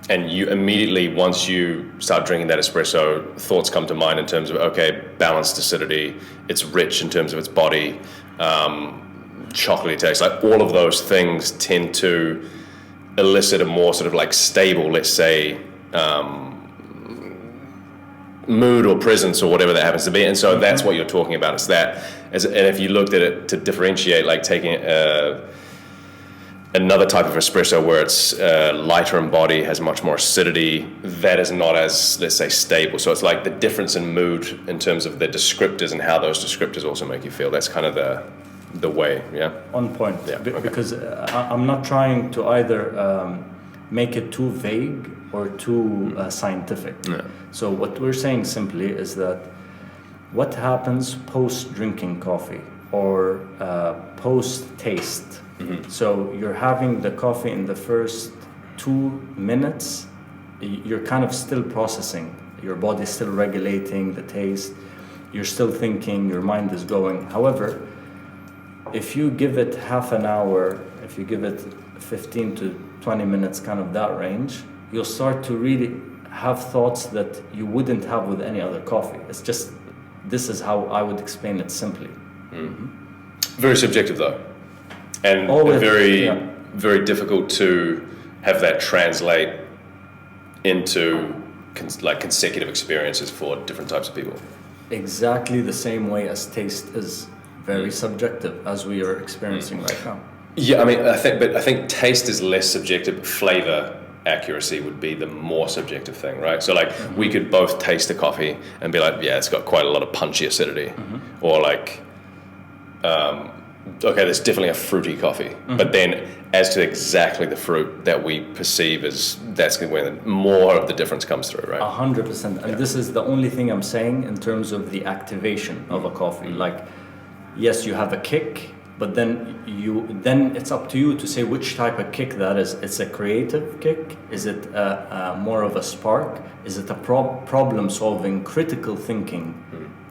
and you immediately, once you start drinking that espresso, thoughts come to mind in terms of, okay, balanced acidity, it's rich in terms of its body, chocolatey taste, like all of those things tend to elicit a more sort of like stable, let's say, mood or presence or whatever that happens to be. And so that's what you're talking about. It's that, and if you looked at it to differentiate, like taking another type of espresso where it's lighter in body, has much more acidity, that is not as, let's say, stable. So it's like the difference in mood in terms of the descriptors and how those descriptors also make you feel. That's kind of the way, yeah? On point. Yeah, okay. Because I'm not trying to either make it too vague or too scientific. Yeah. So what we're saying simply is that what happens post drinking coffee or post taste. So you're having the coffee in the first 2 minutes, you're kind of still processing. Your body's still regulating the taste. You're still thinking, your mind is going. However, if you give it half an hour, if you give it 15 to 20 minutes, kind of that range, you'll start to really have thoughts that you wouldn't have with any other coffee. It's just, this is how I would explain it simply. Very subjective though. And very difficult to have that translate into consecutive experiences for different types of people. Exactly the same way as taste is very subjective, as we are experiencing right now. Yeah, I mean, I think taste is less subjective, but flavor accuracy would be the more subjective thing, right? So like we could both taste the coffee and be like, yeah, it's got quite a lot of punchy acidity, or like, okay, there's definitely a fruity coffee, but then as to exactly the fruit that we perceive as, that's where more of the difference comes through, right? 100%. And this is the only thing I'm saying in terms of the activation of a coffee. Like, yes, you have a kick, but then it's up to you to say which type of kick that is. It's a creative kick? Is it more of a spark? Is it a problem-solving, critical thinking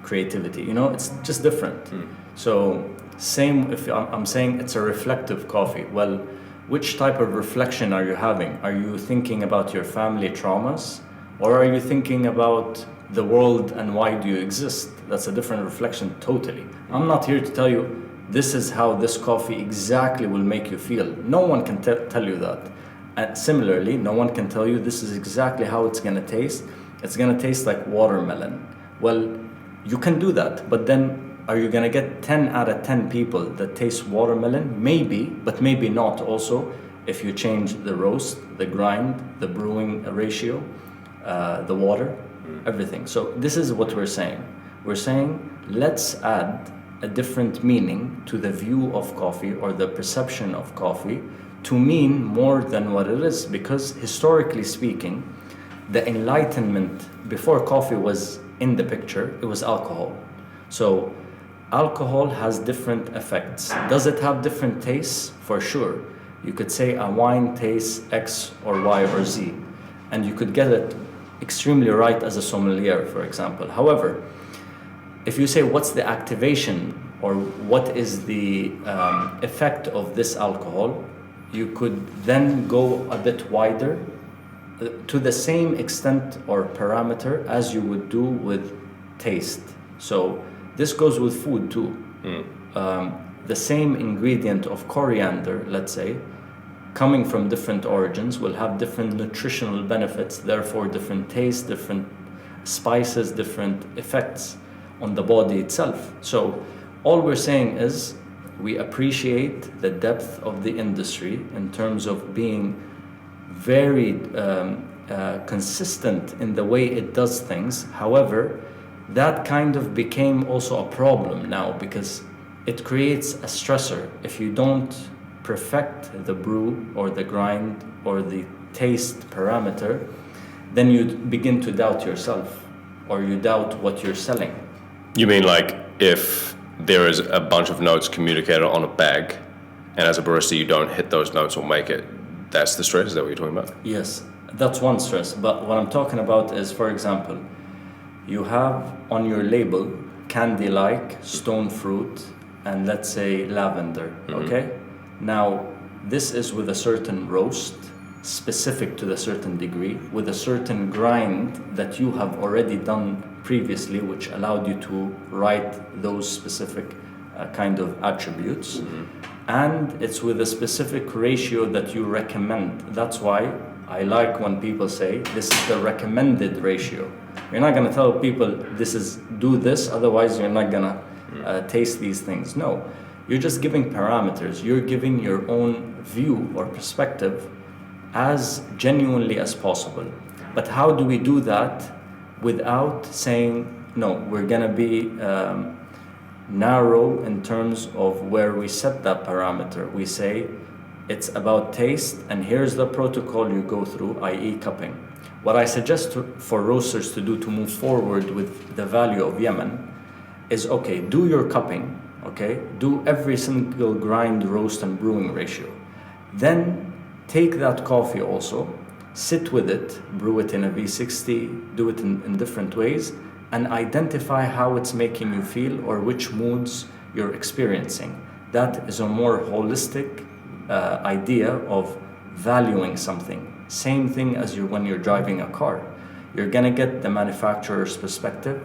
creativity? You know, it's just different. So same if I'm saying it's a reflective coffee. Well, which type of reflection are you having? Are you thinking about your family traumas? Or are you thinking about the world and why do you exist? That's a different reflection totally. I'm not here to tell you this is how this coffee exactly will make you feel. No one can tell you that. And similarly, no one can tell you this is exactly how it's gonna taste. It's gonna taste like watermelon. Well, you can do that, but then are you gonna get 10 out of 10 people that taste watermelon? Maybe, but maybe not also if you change the roast, the grind, the brewing ratio, the water, everything. So this is what we're saying. We're saying let's add a different meaning to the view of coffee or the perception of coffee to mean more than what it is, because historically speaking, the Enlightenment before coffee was in the picture, it was alcohol. So alcohol has different effects. Does it have different tastes? For sure. You could say a wine tastes X or Y or Z, and you could get it extremely right as a sommelier, for example. However, if you say what's the activation or what is the effect of this alcohol, you could then go a bit wider to the same extent or parameter as you would do with taste. So this goes with food too. The same ingredient of coriander, let's say, coming from different origins will have different nutritional benefits, therefore different taste, different spices, different effects on the body itself. So all we're saying is we appreciate the depth of the industry in terms of being very consistent in the way it does things. However, that kind of became also a problem now because it creates a stressor. If you don't perfect the brew or the grind or the taste parameter, then you begin to doubt yourself or you doubt what you're selling. You mean like if there is a bunch of notes communicated on a bag and as a barista you don't hit those notes or make it, that's the stress? Is that what you're talking about? Yes, that's one stress. But what I'm talking about is, for example, you have on your label candy-like, stone fruit, and let's say lavender, okay? Now, this is with a certain roast, specific to the certain degree, with a certain grind that you have already done previously, which allowed you to write those specific kind of attributes. And it's with a specific ratio that you recommend. That's why I like when people say this is the recommended ratio. You're not going to tell people do this, otherwise you're not going to taste these things. No, you're just giving parameters. You're giving your own view or perspective as genuinely as possible. But how do we do that without saying, no, we're going to be narrow in terms of where we set that parameter. We say it's about taste, and here's the protocol you go through, i.e. cupping. What I suggest for roasters to do to move forward with the value of Yemen is, okay, do your cupping, okay? Do every single grind, roast, and brewing ratio. Then take that coffee also, sit with it, brew it in a V60, do it in different ways, and identify how it's making you feel or which moods you're experiencing. That is a more holistic idea of valuing something. Same thing as when you're driving a car. You're gonna get the manufacturer's perspective,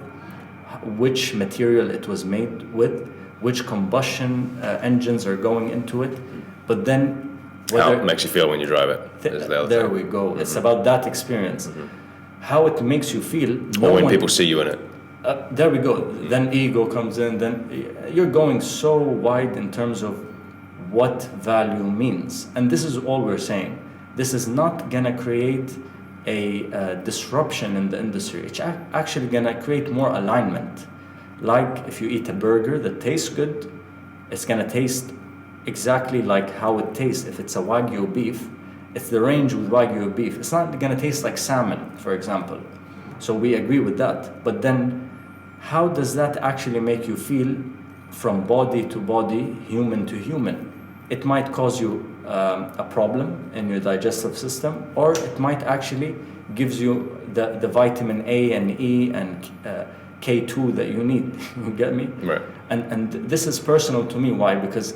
which material it was made with, which combustion engines are going into it, but then how it makes you feel when you drive it. There we go. Mm-hmm. It's about that experience. Mm-hmm. How it makes you feel. Or when people see you in it. There we go. Then ego comes in. Then you're going so wide in terms of what value means. And this is all we're saying. This is not gonna create a disruption in the industry. It's actually gonna create more alignment. Like if you eat a burger that tastes good, it's gonna taste exactly like how it tastes. If it's a Wagyu beef, it's the range with Wagyu beef. It's not gonna taste like salmon, for example. So we agree with that. But then how does that actually make you feel from body to body, human to human? It might cause you a problem in your digestive system, or it might actually gives you the vitamin A and E and K2 that you need. You get me? Right. And this is personal to me. Why? Because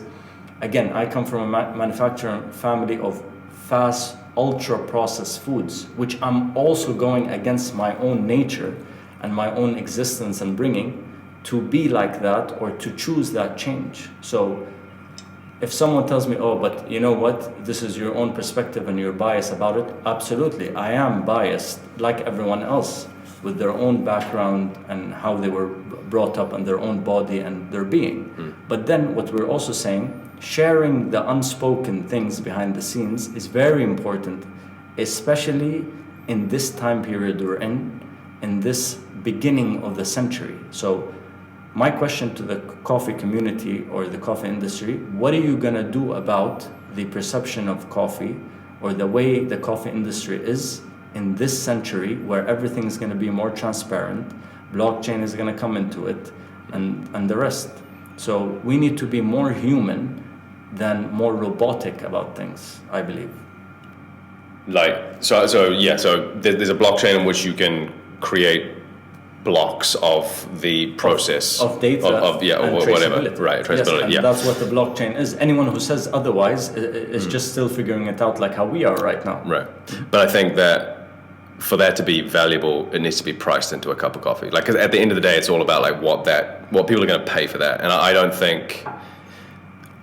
again, I come from a manufacturing family of fast, ultra-processed foods, which I'm also going against my own nature and my own existence and bringing to be like that or to choose that change. So if someone tells me, oh, but you know what, this is your own perspective and you're biased about it, absolutely, I am biased like everyone else with their own background and how they were brought up and their own body and their being. But then what we're also saying, sharing the unspoken things behind the scenes is very important, especially in this time period we're in this beginning of the century. So my question to the coffee community or the coffee industry, what are you gonna do about the perception of coffee or the way the coffee industry is in this century where everything is gonna be more transparent, blockchain is gonna come into it, and the rest. So we need to be more human than more robotic about things, I believe. So there's a blockchain in which you can create blocks of the process of data or whatever, right? Traceability. Yes, and that's what the blockchain is. Anyone who says otherwise is just still figuring it out, like how we are right now. Right, but I think that for that to be valuable, it needs to be priced into a cup of coffee. Like, 'cause at the end of the day, it's all about like what people are going to pay for that. And I don't think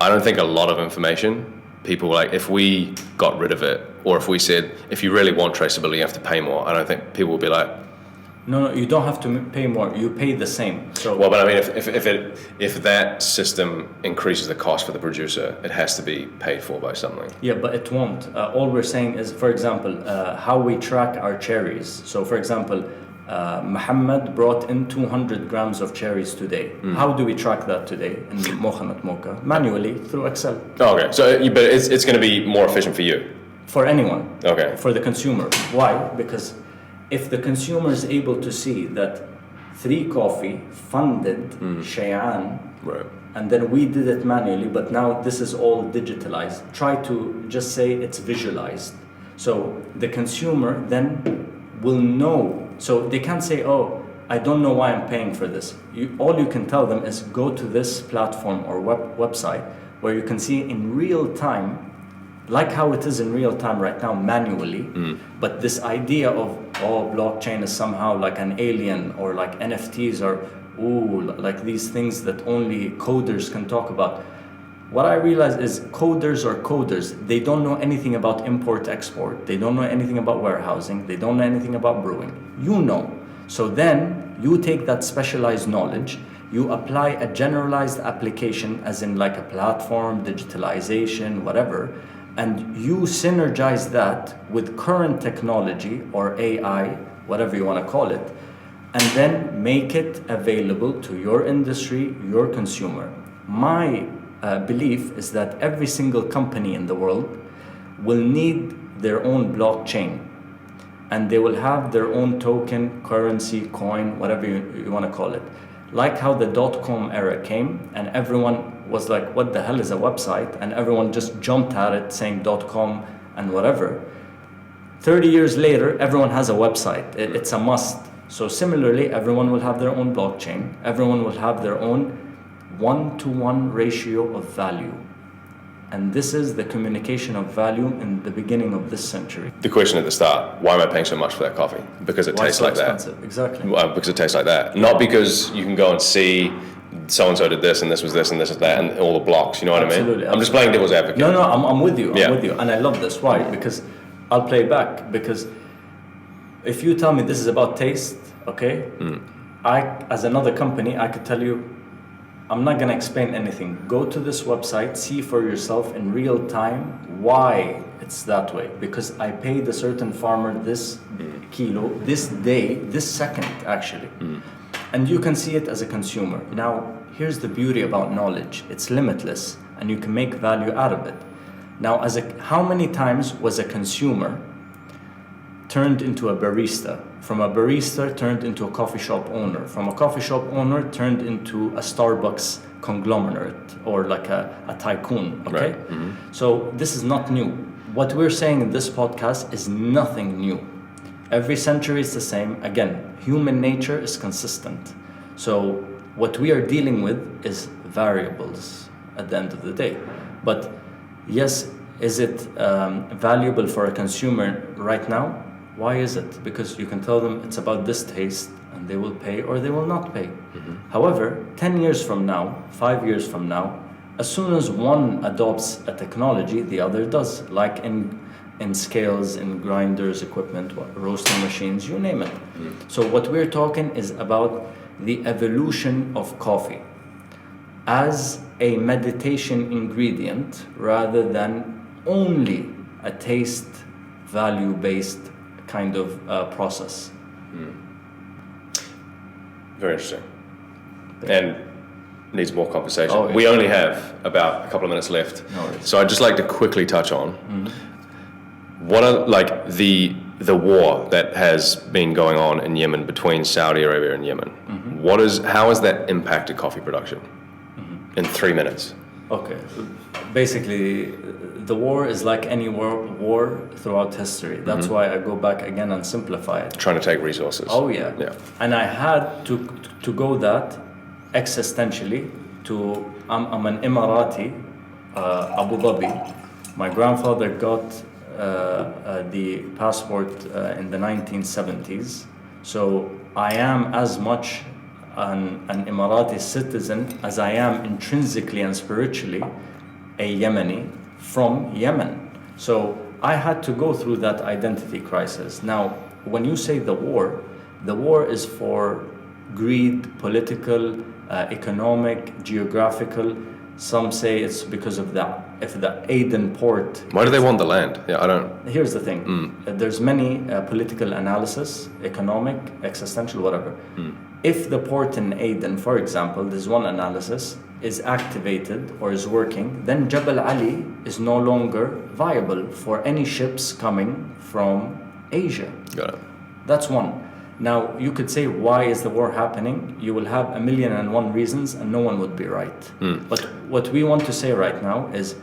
a lot of information. People like, if we got rid of it, or if we said, if you really want traceability, you have to pay more. I don't think people will be like, no, you don't have to pay more. You pay the same. So well, but I mean, if that system increases the cost for the producer, it has to be paid for by something. Yeah, but it won't. All we're saying is, for example, how we track our cherries. So, for example, Muhammad brought in 200 grams of cherries today. How do we track that today in Mokha Not Mocha? Manually through Excel. Oh, okay. So, but it's going to be more efficient for you. For anyone. Okay. For the consumer. Why? Because if the consumer is able to see that 3 Coffee funded Cheyenne, right, and then we did it manually, but now this is all digitalized. Try to just say it's visualized. So the consumer then will know. So they can't say, oh, I don't know why I'm paying for this. All you can tell them is go to this platform or website where you can see in real time, like how it is in real time right now manually, but this idea of, oh, blockchain is somehow like an alien, or like NFTs are, like these things that only coders can talk about. What I realize is coders are coders. They don't know anything about import-export. They don't know anything about warehousing. They don't know anything about brewing. You know. So then you take that specialized knowledge, you apply a generalized application, as in like a platform, digitalization, whatever, and you synergize that with current technology or AI, whatever you want to call it, and then make it available to your industry, your consumer. My belief is that every single company in the world will need their own blockchain, and they will have their own token, currency, coin, whatever you want to call it. Like how the .com era came and everyone was like, what the hell is a website? And everyone just jumped at it saying .com and whatever. 30 years later, everyone has a website. It's a must. So similarly, everyone will have their own blockchain. Everyone will have their own one-to-one ratio of value. And this is the communication of value in the beginning of this century. The question at the start, why am I paying so much for that coffee? Because it tastes like expensive? Exactly. Well, because it tastes like that. Not because you can go and see so-and-so did this and this was this and this is that and all the blocks, you know what I mean? Absolutely. I'm just playing devil's advocate. No, I'm with you. Yeah. I'm with you. And I love this. Why? Because I'll play back. Because if you tell me this is about taste, okay, I, as another company, I could tell you, I'm not going to explain anything. Go to this website, see for yourself in real time why it's that way. Because I paid a certain farmer this kilo, this day, this second, actually. And you can see it as a consumer. Now, here's the beauty about knowledge. It's limitless, and you can make value out of it. Now, how many times was a consumer turned into a barista? From a barista turned into a coffee shop owner. From a coffee shop owner turned into a Starbucks conglomerate or like a tycoon, okay? Right. So this is not new. What we're saying in this podcast is nothing new. Every century is the same. Again, human nature is consistent. So what we are dealing with is variables at the end of the day. But yes, is it valuable for a consumer right now? Why is it? Because you can tell them it's about this taste and they will pay or they will not pay. However, 10 years from now, 5 years from now, as soon as one adopts a technology, the other does. Like in scales, in grinders, equipment, roasting machines, you name it. So what we're talking is about the evolution of coffee as a meditation ingredient rather than only a taste value-based kind of process. Very interesting. And needs more conversation. Oh, yeah. We only have about a couple of minutes left. No worries. So I'd just like to quickly touch on what are like the war that has been going on in Yemen between Saudi Arabia and Yemen. How has that impacted coffee production in 3 minutes? Okay. Basically, the war is like any war throughout history. That's why I go back again and simplify it. Trying to take resources. Oh yeah. And I had to go that existentially to, I'm an Emirati, Abu Dhabi. My grandfather got the passport in the 1970s. So I am as much an Emirati citizen as I am intrinsically and spiritually a Yemeni from Yemen. So I had to go through that identity crisis. Now, when you say the war is for greed, political, economic, geographical. Some say it's because of the Aden port. Why do they want the land? Yeah, I don't. Here's the thing. There's many political analysis, economic, existential, whatever. If the port in Aden, for example, there's one analysis, is activated or is working, then Jabal Ali is no longer viable for any ships coming from Asia. Got it. That's one. Now, you could say, why is the war happening? You will have 1,000,001 reasons and no one would be right. But what we want to say right now is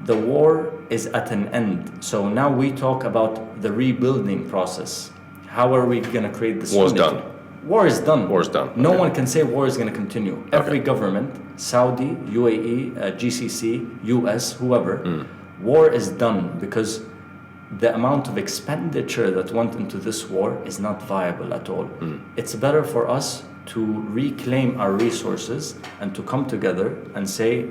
the war is at an end. So now we talk about the rebuilding process. How are we going to create this War's unity? done. War is done. War is done. No Okay. one can say war is going to continue. Every government, Saudi, UAE, GCC, US, whoever, war is done because the amount of expenditure that went into this war is not viable at all. It's better for us to reclaim our resources and to come together and say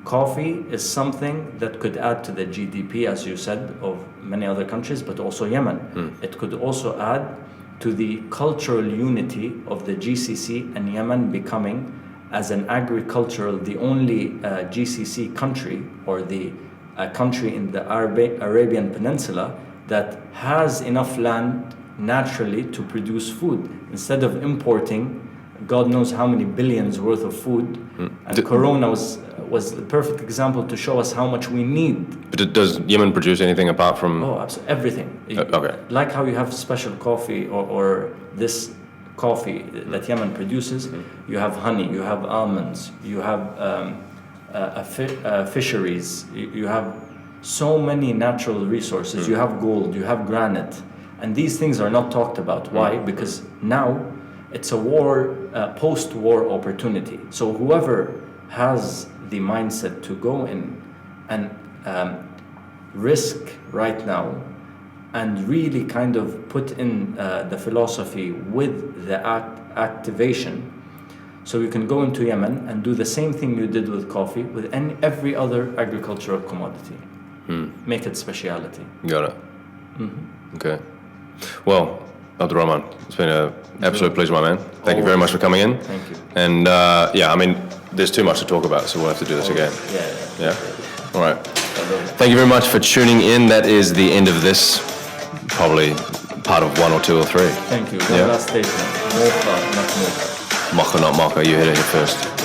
coffee is something that could add to the GDP, as you said, of many other countries, but also Yemen. It could also add to the cultural unity of the GCC and Yemen becoming, as an agricultural, the only GCC country, or the country in the Arabian Peninsula that has enough land naturally to produce food, instead of importing God knows how many billions worth of food. And Corona was the perfect example to show us how much we need. But does Yemen produce anything apart from? Oh, absolutely, everything. Okay. Like how you have special coffee, or this coffee that Yemen produces, you have honey, you have almonds, you have fisheries, you have so many natural resources, you have gold, you have granite, and these things are not talked about. Why? Because now it's a post-war opportunity. So whoever has the mindset to go in and risk right now, and really kind of put in the philosophy with the activation, so you can go into Yemen and do the same thing you did with coffee, with every other agricultural commodity. Make it speciality. Got it. Okay. Well, Abdulrahman, it's been an absolute pleasure, my man. Thank you very much for coming in. Thank you. And I mean, there's too much to talk about, so we'll have to do this again. Yeah. All right. Thank you very much for tuning in. That is the end of this, probably part of 1 or 2 or 3. Thank you. One last statement. Mokha, not mocha. Mokha, not mocha. You heard it here first.